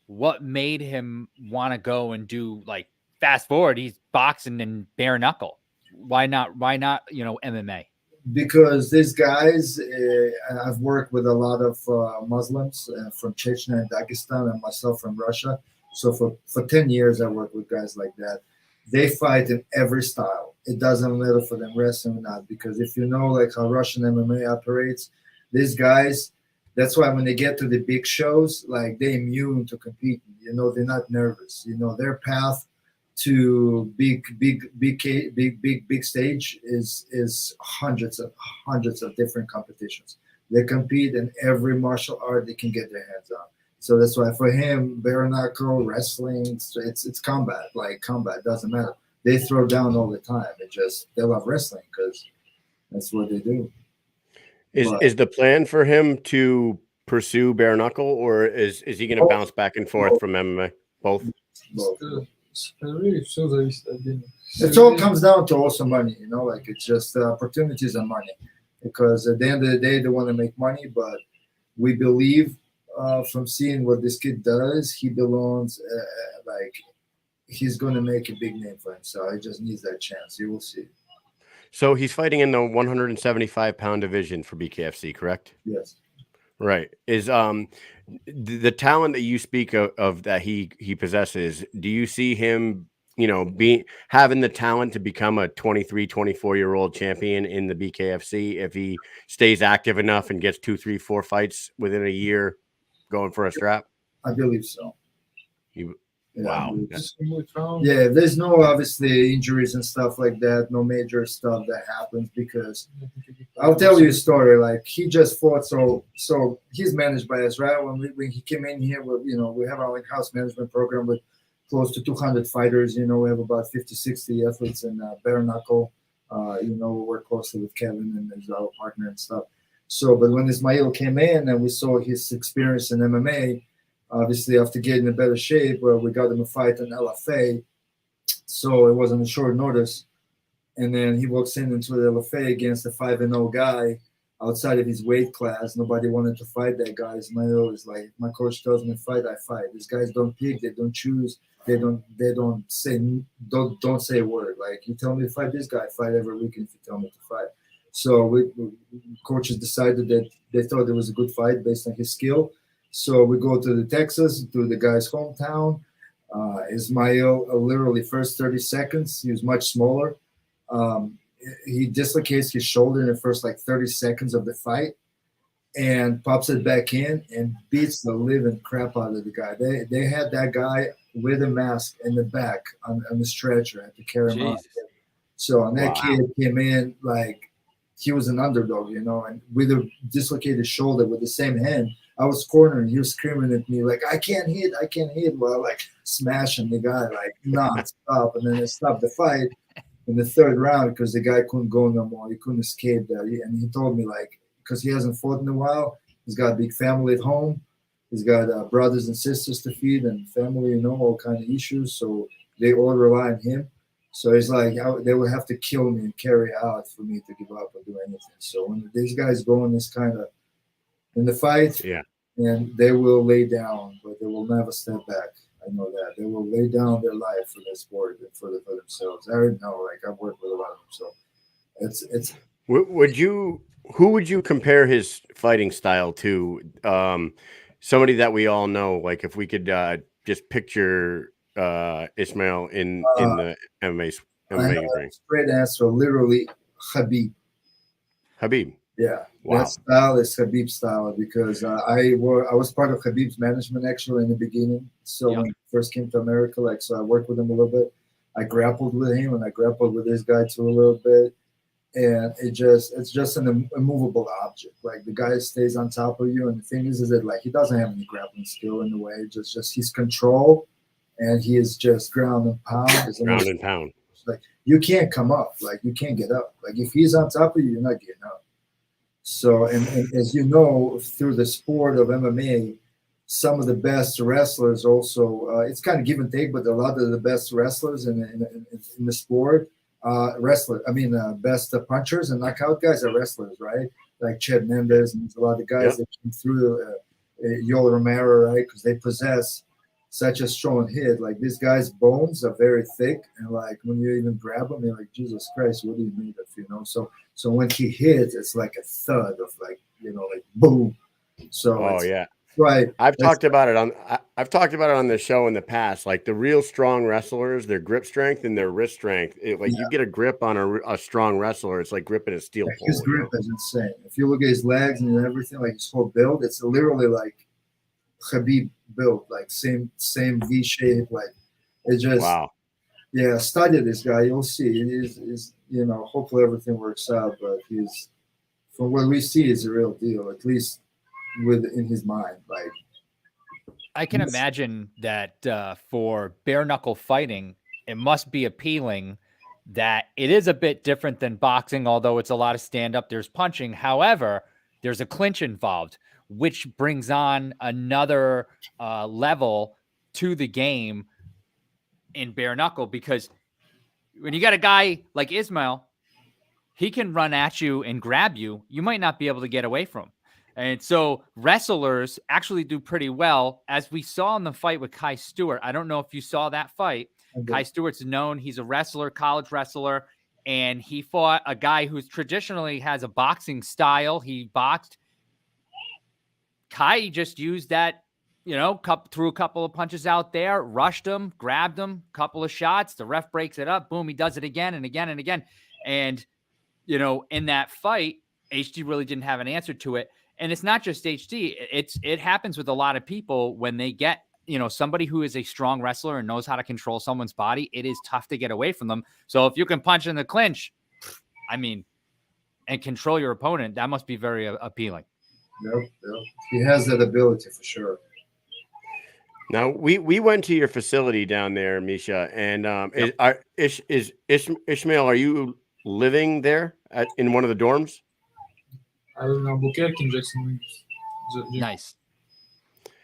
what made him want to go and do like fast forward? He's boxing and bare knuckle. Why not? MMA? Because these guys, I've worked with a lot of Muslims from Chechnya and Dagestan, and myself from Russia. So for 10 years, I worked with guys like that. They fight in every style. It doesn't matter for them wrestling or not, because if you know like how Russian MMA operates, these guys, that's why when they get to the big shows, like they're immune to competing. They're not nervous. Their path to big stage is hundreds of different competitions. They compete in every martial art they can get their hands on. So that's why for him, bare knuckle wrestling, it's combat. Like combat doesn't matter. They throw down all the time. They love wrestling because that's what they do. Is the plan for him to pursue bare knuckle, or is he going to bounce back and forth from MMA? Both. Really, все зависит от денег. It all comes down to also money, like it's just opportunities and money. Because at the end of the day, they want to make money, but we believe from seeing what this kid does, he belongs, like he's going to make a big name for himself. He just needs that chance. You will see. So he's fighting in the 175-pound division for BKFC, correct? Yes. Right. Is the talent that you speak of that he possesses, do you see him, having the talent to become a 23, 24-year-old champion in the BKFC if he stays active enough and gets 2, 3, 4 fights within a year going for a strap? I believe so. Wow. Yeah, there's no obviously injuries and stuff like that, no major stuff that happens, because I'll tell you a story. Like he just fought, so he's managed by us, right? When he came in here, we have our in-house management program with close to 200 fighters. We have about 50, 60 athletes in bare knuckle. We work closely with Kevin and as our partner and stuff. So, but when Ismail came in and we saw his experience in MMA, obviously, after getting in better shape, we got him a fight in LFA. So it wasn't a short notice. And then he walks into the LFA against a 5-0 guy outside of his weight class. Nobody wanted to fight that guy. Ismail is like, my coach tells me to fight, I fight. These guys don't pick, they don't choose, they don't say a word. Like, you tell me to fight this guy, I fight every weekend if you tell me to fight. So coaches decided that they thought it was a good fight based on his skill. So we go to the Texas, to the guy's hometown. Ismail, literally first 30 seconds, he was much smaller. He dislocates his shoulder in the first 30 seconds of the fight and pops it back in and beats the living crap out of the guy. They had that guy with a mask in the back on the stretcher, had to carry him out. So and that kid came in like he was an underdog, and with a dislocated shoulder with the same hand. I was cornering. He was screaming at me like, I can't hit. While smashing the guy like non-stop. And then they stopped the fight. in the third round because the guy couldn't go no more. He couldn't escape that. And he told me, like, because he hasn't fought in a while, he's got a big family at home. He's got brothers and sisters to feed and family, you know, all kind of issues. So they all rely on him. So it's like they will have to kill me and carry out for me to give up or do anything. So when these guys go in this kind of in the fight, Yeah, and they will lay down, but they will never step back. I know that they will lay down their life for their sport and for themselves. I already know, like I've worked with a lot of them, so it's. Who would you compare his fighting style to? Somebody that we all know. Like if we could just picture Ismail in the MMA ring. Straight answer, literally Khabib. Habib. Yeah, Wow. that style is Khabib style because I was part of Khabib's management actually in the beginning. So when he first came to America, like so I worked with him a little bit. I grappled with him and I grappled with this guy too a little bit. And it's just an immovable object. Like the guy stays on top of you, and the thing is that like he doesn't have any grappling skill in the way. Just his control, and he is just ground and pound. Ground and pound. Like you can't come up. Like you can't get up. Like if he's on top of you, you're not getting up. So and as you know, through the sport of MMA, some of the best wrestlers also it's kind of give and take, but a lot of the best wrestlers in the sport. Best punchers and knockout guys are wrestlers, right? Like Chad Mendes and a lot of guys that came through, Yoel Romero, right? Because they possess such a strong hit. Like these guys' bones are very thick, and like when you even grab them, you're like, Jesus Christ, what do you made of? You know, so when he hits, it's like a thud of like, you know, like boom. So right. I've talked about it on the show in the past. Like the real strong wrestlers, their grip strength and their wrist strength. You get a grip on a strong wrestler, it's like gripping a steel pole. His grip is insane. If you look at his legs and everything, like his whole build, it's literally like Khabib build, like same V shape. Like it just study this guy. You'll see. It is you know, hopefully everything works out. But he's from what we see is a real deal, at least in his mind. Like I can imagine that for bare knuckle fighting, it must be appealing that it is a bit different than boxing, although it's a lot of stand up. There's punching. However, there's a clinch involved, which brings on another level to the game in bare knuckle, because when you got a guy like Ismail, he can run at you and grab you. You might not be able to get away from him. And so wrestlers actually do pretty well, as we saw in the fight with Kai Stewart. I don't know if you saw that fight. Okay. Kai Stewart's known. He's a wrestler, college wrestler, and he fought a guy who's traditionally has a boxing style. He boxed. Kai just used that, you know, threw a couple of punches out there, rushed him, grabbed him, couple of shots. The ref breaks it up. Boom, he does it again and again and again. And, you know, in that fight, HD really didn't have an answer to it. And it's not just HD. It happens with a lot of people when they get, you know, somebody who is a strong wrestler and knows how to control someone's body. It is tough to get away from them. So if you can punch in the clinch, I mean, and control your opponent, that must be very appealing. Yep. He has that ability for sure. Now we went to your facility down there, Misha, and is Ismail, are you living there in one of the dorms? I live in Albuquerque in Jackson. Nice.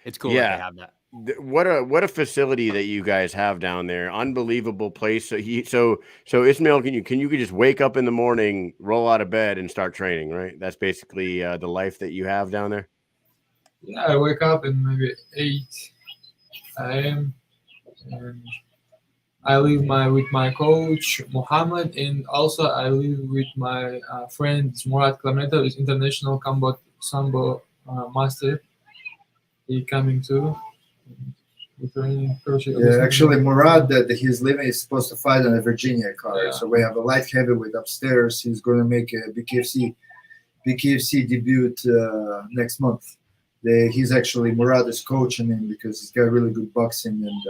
It's cool that they have that. What a facility that you guys have down there. Unbelievable place. So Ismail, can you just wake up in the morning, roll out of bed and start training, right? That's basically the life that you have down there. Yeah, I wake up at maybe 8 a.m. and I live with my coach Mohammed, and also I live with my friend Murat Klameta, who is international combat sambo master. He coming too. Yeah, actually, Murat, he's living is supposed to fight on a Virginia card. Yeah. So we have a light heavyweight upstairs. He's going to make a BKFC debut next month. He's actually Murat is coaching him because he's got really good boxing and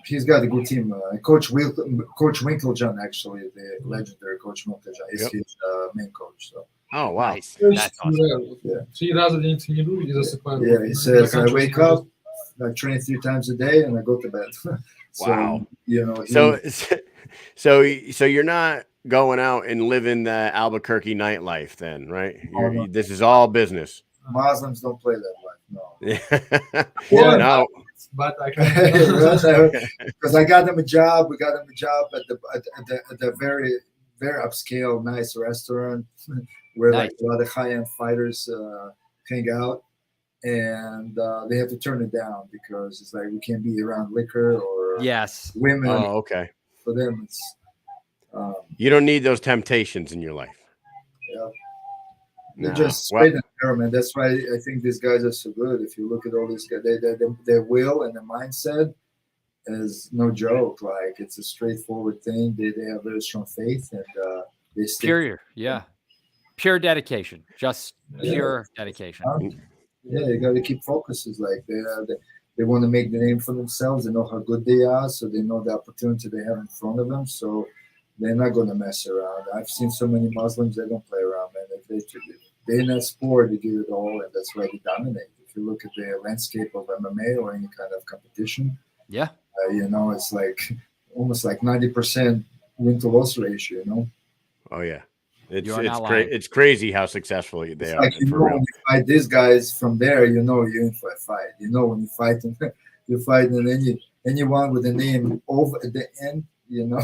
he's got a good team. Coach Winklejohn, actually, the legendary Coach Winklejohn, is his main coach. So. Oh, wow. Nice. That's awesome. Yeah, he says, I wake up, I train 3 times a day, and I go to bed. So, Wow. you know, So you're not going out and living the Albuquerque nightlife then, right? no. This is all business. Muslims don't play that life. No. Yeah, no. But I can. Because I got them a job. We got them a job at the very upscale, nice restaurant where like a lot of high-end fighters hang out, and they have to turn it down because it's like we can't be around liquor or women. Oh, okay. For them, it's you don't need those temptations in your life. Yeah. They're just straight and narrow, man. That's why I think these guys are so good. If you look at all these guys, their will and their mindset is no joke. Like it's a straightforward thing. They have very strong faith and they stick. Pure dedication, just pure dedication. Yeah, you got to keep focuses. Like they want to make the name for themselves. They know how good they are, so they know the opportunity they have in front of them. So they're not going to mess around. I've seen so many Muslims, they don't play around, man. They're in that sport, they give it all, and that's why they dominate. If you look at the landscape of MMA or any kind of competition, you know, it's like almost like 90% win-to-loss ratio, you know? Oh, yeah. It's crazy how successful they are. Like, you know, when you fight these guys from there, you know you're in for a fight. You know when you fight them, you fight anyone with a name over at the end, you know.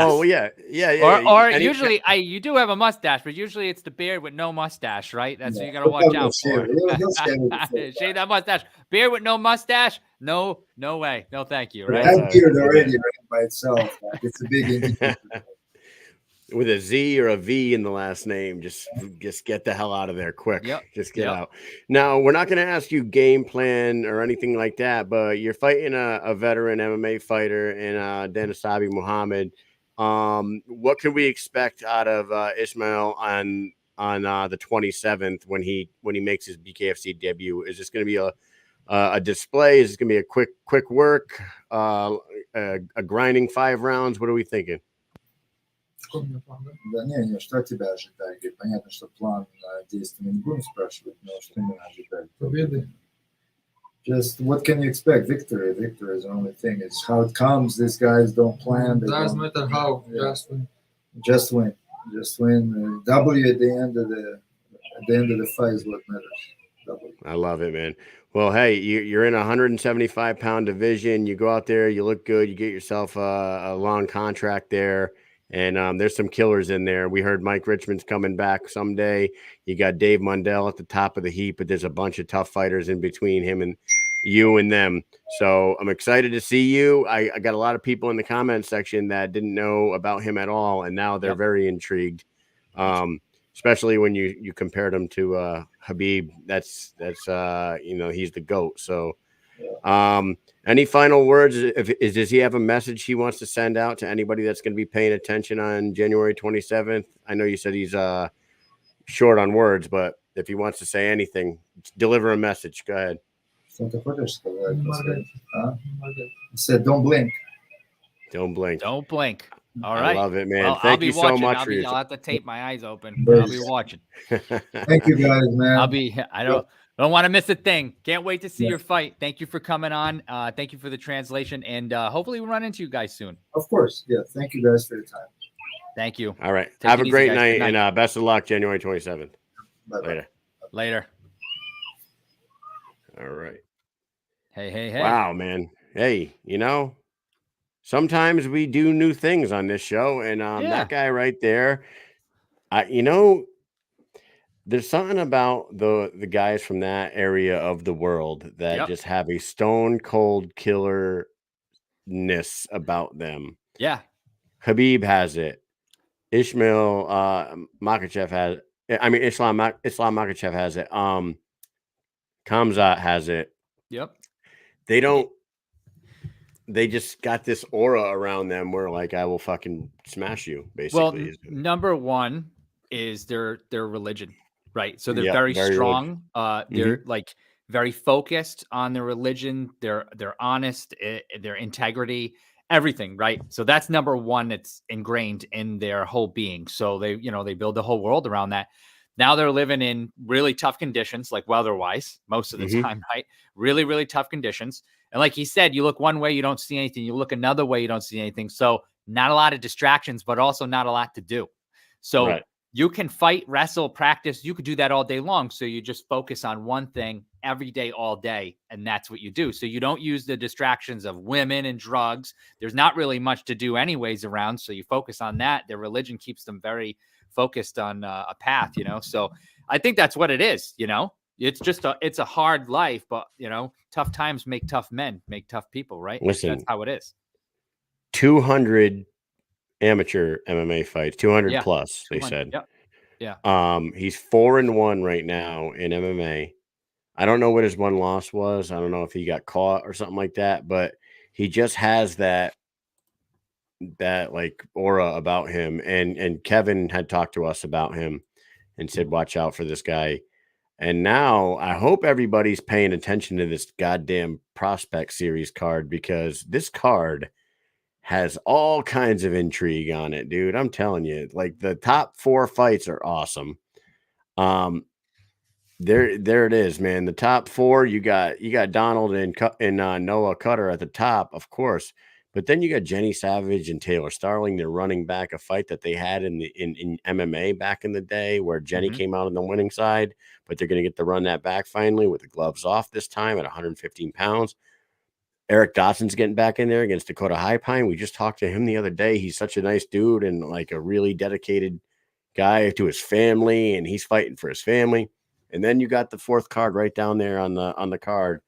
Oh yeah. Or usually you do have a mustache, but usually it's the beard with no mustache, right? That's what you gotta watch out for. Shave that mustache. Beard with no mustache? No way. No, thank you. Right? That beard already by itself. Like, it's a big indicator. With a Z or a V in the last name, just get the hell out of there quick. Just get out. Now, we're not going to ask you game plan or anything like that, but you're fighting a veteran MMA fighter in Danasabe Mohammed. What can we expect out of Ismail on the 27th when he makes his BKFC debut? Is this going to be a display? Is it going to be a quick work, a grinding 5 rounds? What are we thinking? Да не, что тебя ожидает? Понятно, что план действий мы не будем спрашивать, но что именно ожидает? Победы. Just what can you expect? Victory. Victory is the only thing. It's how it comes. These guys don't plan. Doesn't matter how. Just win. Just win. Just win. W at the end of the fight is what matters. W. I love it, man. Well, hey, you're in a 175-pound division. You go out there, you look good. You get yourself a long contract there. And there's some killers in there. We heard Mike Richmond's coming back someday. You got Dave Mundell at the top of the heap, but there's a bunch of tough fighters in between him and you and them. So I'm excited to see you. I got a lot of people in the comment section that didn't know about him at all, and now they're very intrigued. Especially when you compared him to Khabib. That's you know, he's the GOAT. So any final words? Does he have a message he wants to send out to anybody that's going to be paying attention on January 27th? I know you said he's short on words, but if he wants to say anything, deliver a message. Go ahead. He said, "Don't blink." Don't blink. Don't blink. All right. I love it, man. Well, Thank you so much. I'll have to tape my eyes open. I'll be watching. Thank you, guys, man. I don't want to miss a thing. Can't wait to see your fight. Thank you for coming on. Thank you for the translation, and hopefully we'll run into you guys soon. Of course. Yeah. Thank you guys for your time. Thank you. All right. Have a great night, and best of luck January 27th. Bye-bye. Later. All right. Hey. Wow, man. Hey, you know, sometimes we do new things on this show, and that guy right there, you know, there's something about the guys from that area of the world that just have a stone cold killerness about them. Yeah. Khabib has it. Ismail Makhachev has it. I mean, Islam Makhachev has it. Khamzat has it. Yep. They just got this aura around them where like, I will fucking smash you, basically. Well, number one is their religion, right? So they're very strong. They're like very focused on their religion. They're honest, their integrity, everything, right? So that's number one. It's ingrained in their whole being. So they build the whole world around that. Now they're living in really tough conditions, like weather-wise, most of the time, right? Really, really tough conditions. And like he said, you look one way, you don't see anything. You look another way, you don't see anything. So not a lot of distractions, but also not a lot to do. So Right. you can fight, wrestle, practice. You could do that all day long. So you just focus on one thing every day, all day. And that's what you do. So you don't use the distractions of women and drugs. There's not really much to do anyways around. So you focus on that. Their religion keeps them very focused on a path, So I think that's what it is, It's just it's a hard life, but tough times make tough men, make tough people, right? Listen, that's how it is. 200 amateur MMA fights, 200 plus, 200, they said. Yep. Yeah. He's 4-1 right now in MMA. I don't know what his one loss was. I don't know if he got caught or something like that, but he just has that like aura about him. And Kevin had talked to us about him and said, watch out for this guy. And now I hope everybody's paying attention to this goddamn Prospect Series card, because this card has all kinds of intrigue on it, dude. I'm telling you, like, the top 4 fights are awesome. There it is, man. The top 4, you got Donald and Noah Cutter at the top, of course. But then you got Jenny Savage and Taylor Starling. They're running back a fight that they had in MMA back in the day, where Jenny came out on the winning side, but they're going to get to run that back finally with the gloves off this time at 115 pounds. Eric Dotson's getting back in there against Dakota High Pine. We just talked to him the other day. He's such a nice dude and like a really dedicated guy to his family, and he's fighting for his family. And then you got the 4th card right down there on the card,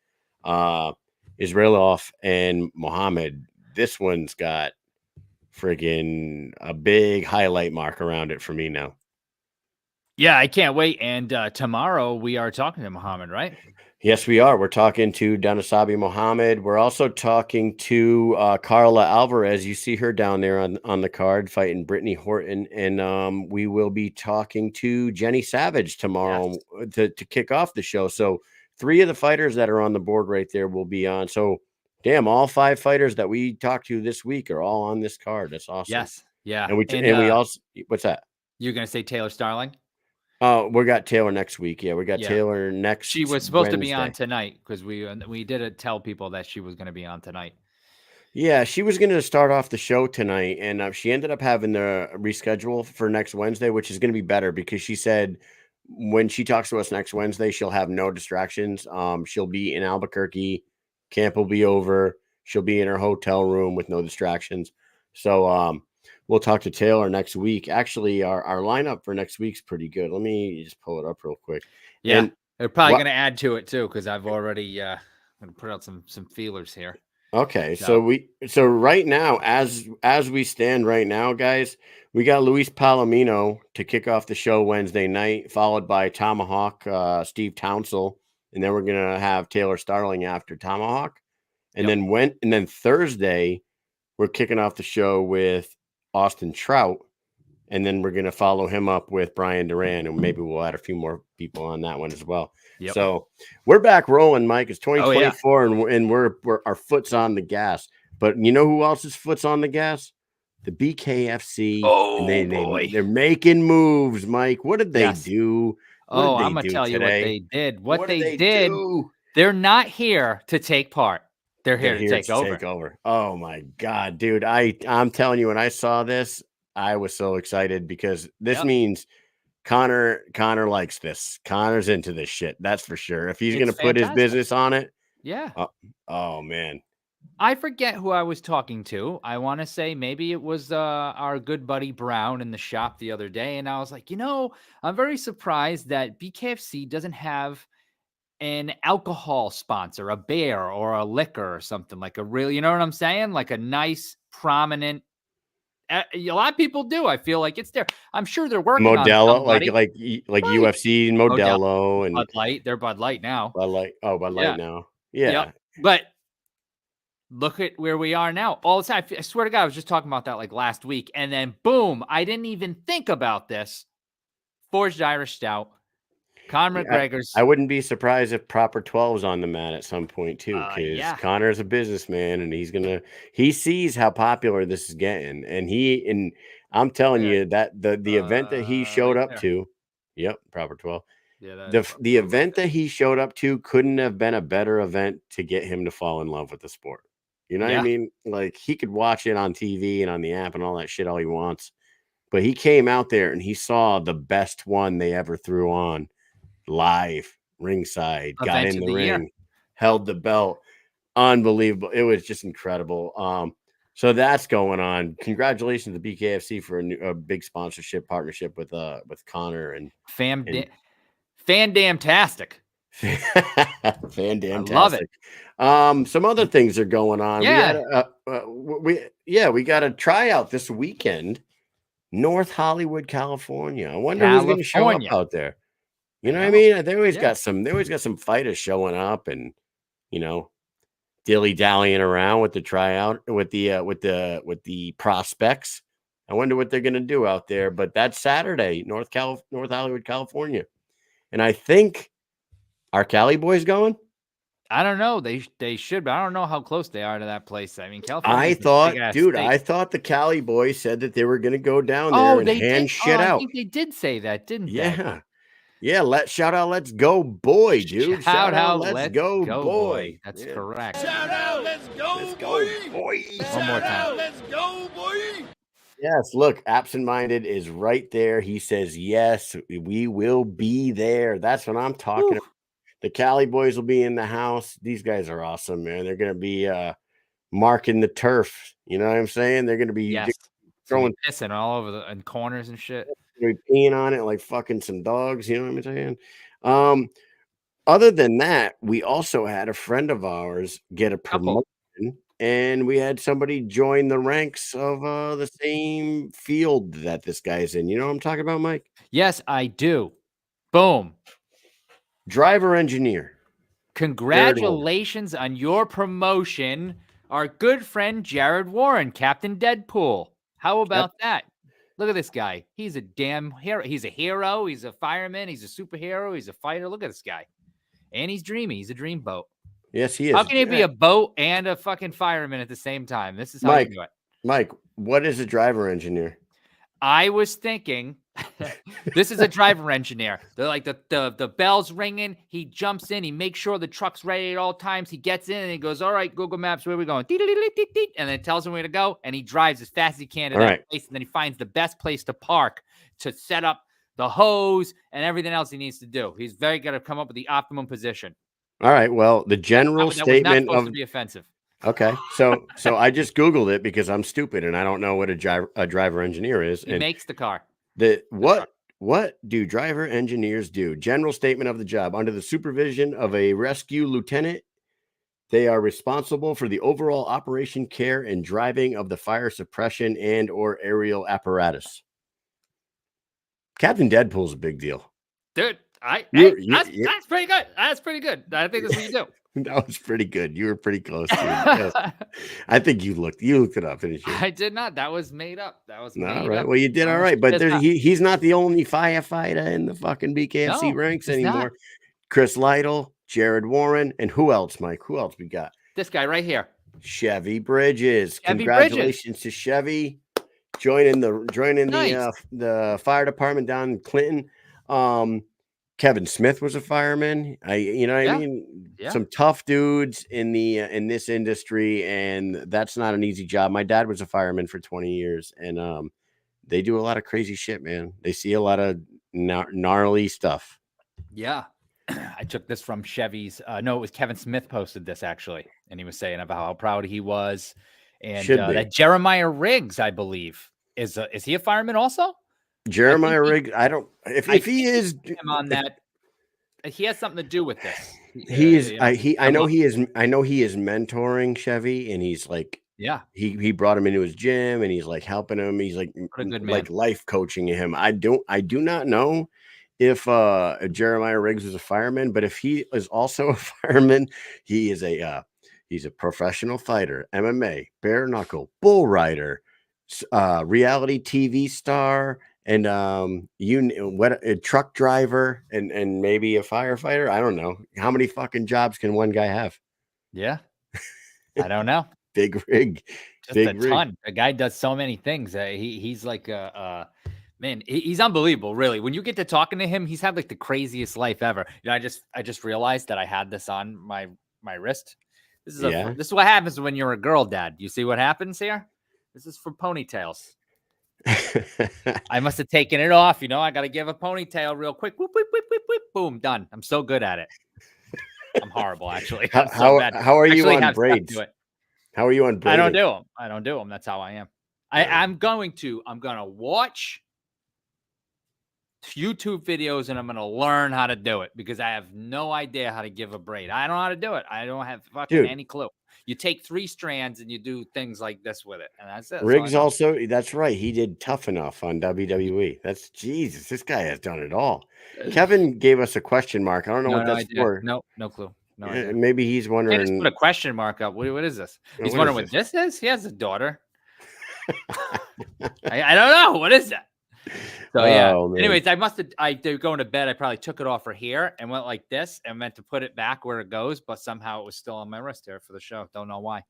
Israilov and Mohammed. This one's got friggin' a big highlight mark around it for me now. Yeah, I can't wait. And tomorrow we are talking to Mohammed, right? Yes, we are. We're talking to Danasabe Mohammed. We're also talking to Carla Alvarez. You see her down there on the card fighting Brittany Horton. And we will be talking to Jenny Savage tomorrow to kick off the show. So 3 of the fighters that are on the board right there will be on. So, damn, all 5 fighters that we talked to this week are all on this card. That's awesome. Yes. Yeah. And we also, what's that? You're going to say Taylor Starling? We got Taylor next week. Yeah, we got Taylor next. She was supposed to be on tonight, because we did tell people that she was going to be on tonight. Yeah, she was going to start off the show tonight, and she ended up having to reschedule for next Wednesday, which is going to be better, because she said when she talks to us next Wednesday, she'll have no distractions. She'll be in Albuquerque. Camp will be over. She'll be in her hotel room with no distractions. So we'll talk to Taylor next week. Actually, our lineup for next week's pretty good. Let me just pull it up real quick. Yeah, and they're probably going to add to it too, because I've already put out some feelers here. Okay, so right now, as we stand right now, guys, we got Luis Palomino to kick off the show Wednesday night, followed by Tomahawk, Steve Townsell, and then we're gonna have Taylor Starling after Tomahawk, and then Thursday we're kicking off the show with Austin Trout, and then we're gonna follow him up with Brian Duran, and maybe we'll add a few more people on that one as well. Yep. So we're back rolling, Mike. It's 2024, and we're our foot's on the gas. But you know who else's foot's on the gas? The BKFC. Oh, and they're making moves, Mike. What did they do? I'm gonna tell you what they did. What they did. Do? They're not here to take part. They're here to take over. Oh my God, dude! I'm telling you, when I saw this, I was so excited, because this means Connor likes this. Connor's into this shit. That's for sure. If he's going to put his business on it. Yeah. Oh man. I forget who I was talking to. I want to say maybe it was our good buddy Brown in the shop the other day. And I was like, I'm very surprised that BKFC doesn't have an alcohol sponsor, a beer or a liquor or something, like a real, you know what I'm saying? Like a nice, prominent. A lot of people do. I feel like it's there. I'm sure they're working Modelo, on like UFC and Modelo and Bud Light. They're Bud Light now. Bud Light now. Yeah. Yep. But look at where we are now. All the time. I swear to God, I was just talking about that like last week, and then boom, I didn't even think about this. Forged Irish Stout. Conor McGregor's. I wouldn't be surprised if Proper 12's on the mat at some point too, because Connor's a businessman, and he sees how popular this is getting, and I'm telling you that the event that he showed up to, Proper 12, Yeah, the event that he showed up to couldn't have been a better event to get him to fall in love with the sport. You know what I mean? Like, he could watch it on TV and on the app and all that shit all he wants. But he came out there and he saw the best one they ever threw on live, ringside, got Event in of the the year. ring, held the belt. Unbelievable. It was just incredible. So that's going on. Congratulations to BKFC for a big sponsorship partnership with Connor and Fan-damn-tastic. Fan-damn-tastic. I love it. Some other things are going on. Yeah. We got a tryout this weekend, North Hollywood, California. I wonder who's going to show up out there. You know what I mean? They always got some fighters showing up and, you know, dilly-dallying around with the tryout with the prospects. I wonder what they're going to do out there, but that's Saturday, North Hollywood, California. And I think our Cali boys going? I don't know. They should, but I don't know how close they are to that place. I mean, California. I thought the Cali boys said that they were going to go down there and hand shit out. I think they did say that, didn't they? Yeah. Shout out, let's go, boy, dude. Shout out, let's go, boy. That's correct. Shout out, let's go, boy. One more time. Let's go, boy. Yes, look, Absent-Minded is right there. He says, yes, we will be there. That's what I'm talking about. The Cali boys will be in the house. These guys are awesome, man. They're going to be marking the turf. You know what I'm saying? They're going to be throwing pissing all over in corners and shit. They're peeing on it like fucking some dogs. You know what I'm saying? Other than that, we also had a friend of ours get a promotion, and we had somebody join the ranks of the same field that this guy's in. You know what I'm talking about, Mike? Yes, I do. Boom. Driver engineer. Congratulations on your promotion, our good friend Jared Warren, Captain Deadpool. How about that? Look at this guy. He's a damn hero. He's a hero. He's a fireman. He's a superhero. He's a fighter. Look at this guy. And he's dreamy. He's a dreamboat. Yes, he is. How can he be a boat and a fucking fireman at the same time? This is how you do it. Mike, what is a driver engineer? I was thinking, this is a driver engineer. They're like the bell's ringing. He jumps in. He makes sure the truck's ready at all times. He gets in and he goes, all right, Google Maps, where are we going? And then it tells him where to go. And he drives as fast as he can to that place. And then he finds the best place to park to set up the hose and everything else he needs to do. He's very good to come up with the optimum position. All right. Well, the general statement was not supposed to be offensive. Okay. So I just Googled it because I'm stupid and I don't know what a driver engineer is. He makes the car. What do driver engineers do? General statement of the job. Under the supervision of a rescue lieutenant, they are responsible for the overall operation, care, and driving of the fire suppression and or aerial apparatus. Captain Deadpool's a big deal. Dude, that's pretty good. That's pretty good. I think that's what you do. That was pretty good. You were pretty close to it. I think you looked it up, didn't you? I did not. That was made up. All right. Well, you did all right, but he's not the only firefighter in the fucking BKFC ranks anymore. Not. Chris Lytle, Jared Warren, and who else, Mike? Who else we got? This guy right here. Chevy Bridges. Congratulations to Chevy joining the fire department down in Clinton. Kevin Smith was a fireman. I mean? Yeah. Some tough dudes in this industry, and that's not an easy job. My dad was a fireman for 20 years, and they do a lot of crazy shit, man. They see a lot of gnarly stuff. Yeah. I took this from Chevy's. No, it was Kevin Smith posted this actually, and he was saying about how proud he was, and that Jeremiah Riggs, I believe, is he a fireman also? Jeremiah Riggs, I don't. If he is him on that, he has something to do with this. He is. I know he is. I know he is mentoring Chevy, and he's like, he brought him into his gym, and he's like helping him. He's like life coaching him. I do not know if Jeremiah Riggs is a fireman, but if he is also a fireman, he is he's a professional fighter, MMA, bare knuckle, bull rider, reality TV star. And a truck driver and maybe a firefighter. I don't know. How many fucking jobs can one guy have? Yeah. I don't know. Big rig. Just a ton. The guy does so many things. He's like Man, he's unbelievable, really. When you get to talking to him, he's had like the craziest life ever. You know, I just realized that I had this on my wrist. This is this is what happens when you're a girl dad. You see what happens here? This is for ponytails. I must have taken it off. You know, I got to give a ponytail real quick. Whoop, whoop, whoop, whoop, whoop, boom, done. I'm so good at it. I'm horrible, actually. How are you on braids? How are you on braids? I don't do them. I don't do them. That's how I am. I'm going to watch YouTube videos and I'm going to learn how to do it because I have no idea how to give a braid. I don't know how to do it. I don't have fucking any clue. You take 3 strands and you do things like this with it. And that's it. Riggs also, that's right. He did Tough Enough on WWE. That's Jesus. This guy has done it all. Kevin gave us a question mark. I don't know what that's for. No clue. No idea. Maybe he's wondering. Just put a question mark up. What is this? He's wondering what this is. He has a daughter. I don't know. What is that? So yeah. Anyways, I did going to bed. I probably took it off her hair and went like this and meant to put it back where it goes, but somehow it was still on my wrist here for the show. Don't know why.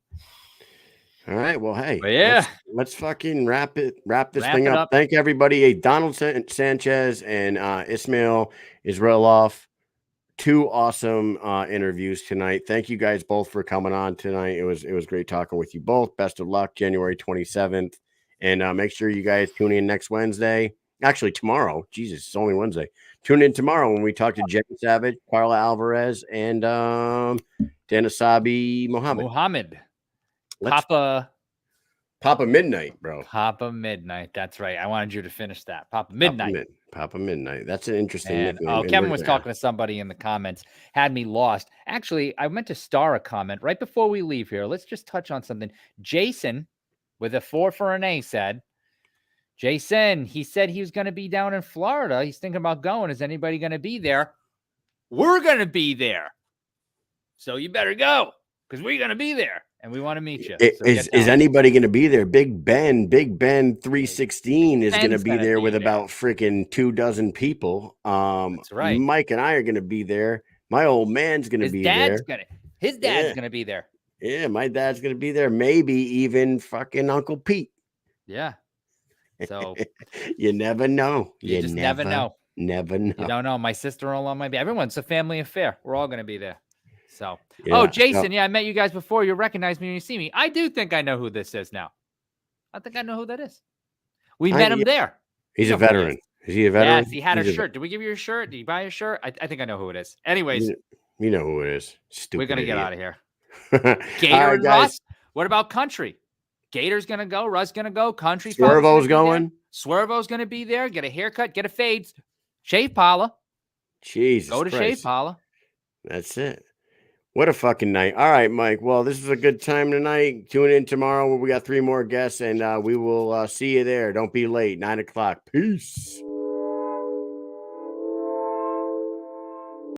All right. Well, hey, yeah, let's fucking wrap this thing up. Thank everybody. Hey, Donald Sanchez and Ismail Israilov. 2 awesome interviews tonight. Thank you guys both for coming on tonight. It was great talking with you both. Best of luck, January 27th. And make sure you guys tune in next Wednesday. Actually, tomorrow. Jesus, it's only Wednesday. Tune in tomorrow when we talk to Jenny Savage, Carla Alvarez, and Danasabe Mohammed. Papa Midnight, bro. Papa Midnight. That's right. I wanted you to finish that. Papa Midnight. Papa Midnight. That's an interesting nickname. Kevin was talking to somebody in the comments, had me lost. Actually, I meant to star a comment right before we leave here. Let's just touch on something. Jason, with a 4 for an A, said, Jason, he said he was going to be down in Florida. He's thinking about going. Is anybody going to be there? We're going to be there. So you better go because we're going to be there and we want to meet you. Is anybody going to be there? Big Ben 316 is going to be there with about freaking 24 people. That's right. Mike and I are going to be there. My old man's going to be there. His dad's going to be there. Yeah, my dad's going to be there. Maybe even fucking Uncle Pete. Yeah. So you never know. You just never know. Never know. You don't know. My sister-in-law might be. Everyone's a family affair. We're all going to be there. So, Jason, I met you guys before. You recognize me when you see me. I do think I know who this is now. I think I know who that is. We met him there. He's a veteran. Is he a veteran? Yes, he had a shirt. Did we give you a shirt? Did you buy a shirt? I think I know who it is. Anyways. You know who it is. Stupid. We're going to get out of here. Gator and Russ. What about country? Gator's going to go. Russ going to go. Country. Swervo's going. Swervo's going to be there. Get a haircut. Get a fade. Shave Parlor. Jesus Go to Shave Parlor. That's it. What a fucking night. All right, Mike. Well, this is a good time tonight. Tune in tomorrow where we got 3 more guests, and we will see you there. Don't be late. 9 o'clock. Peace.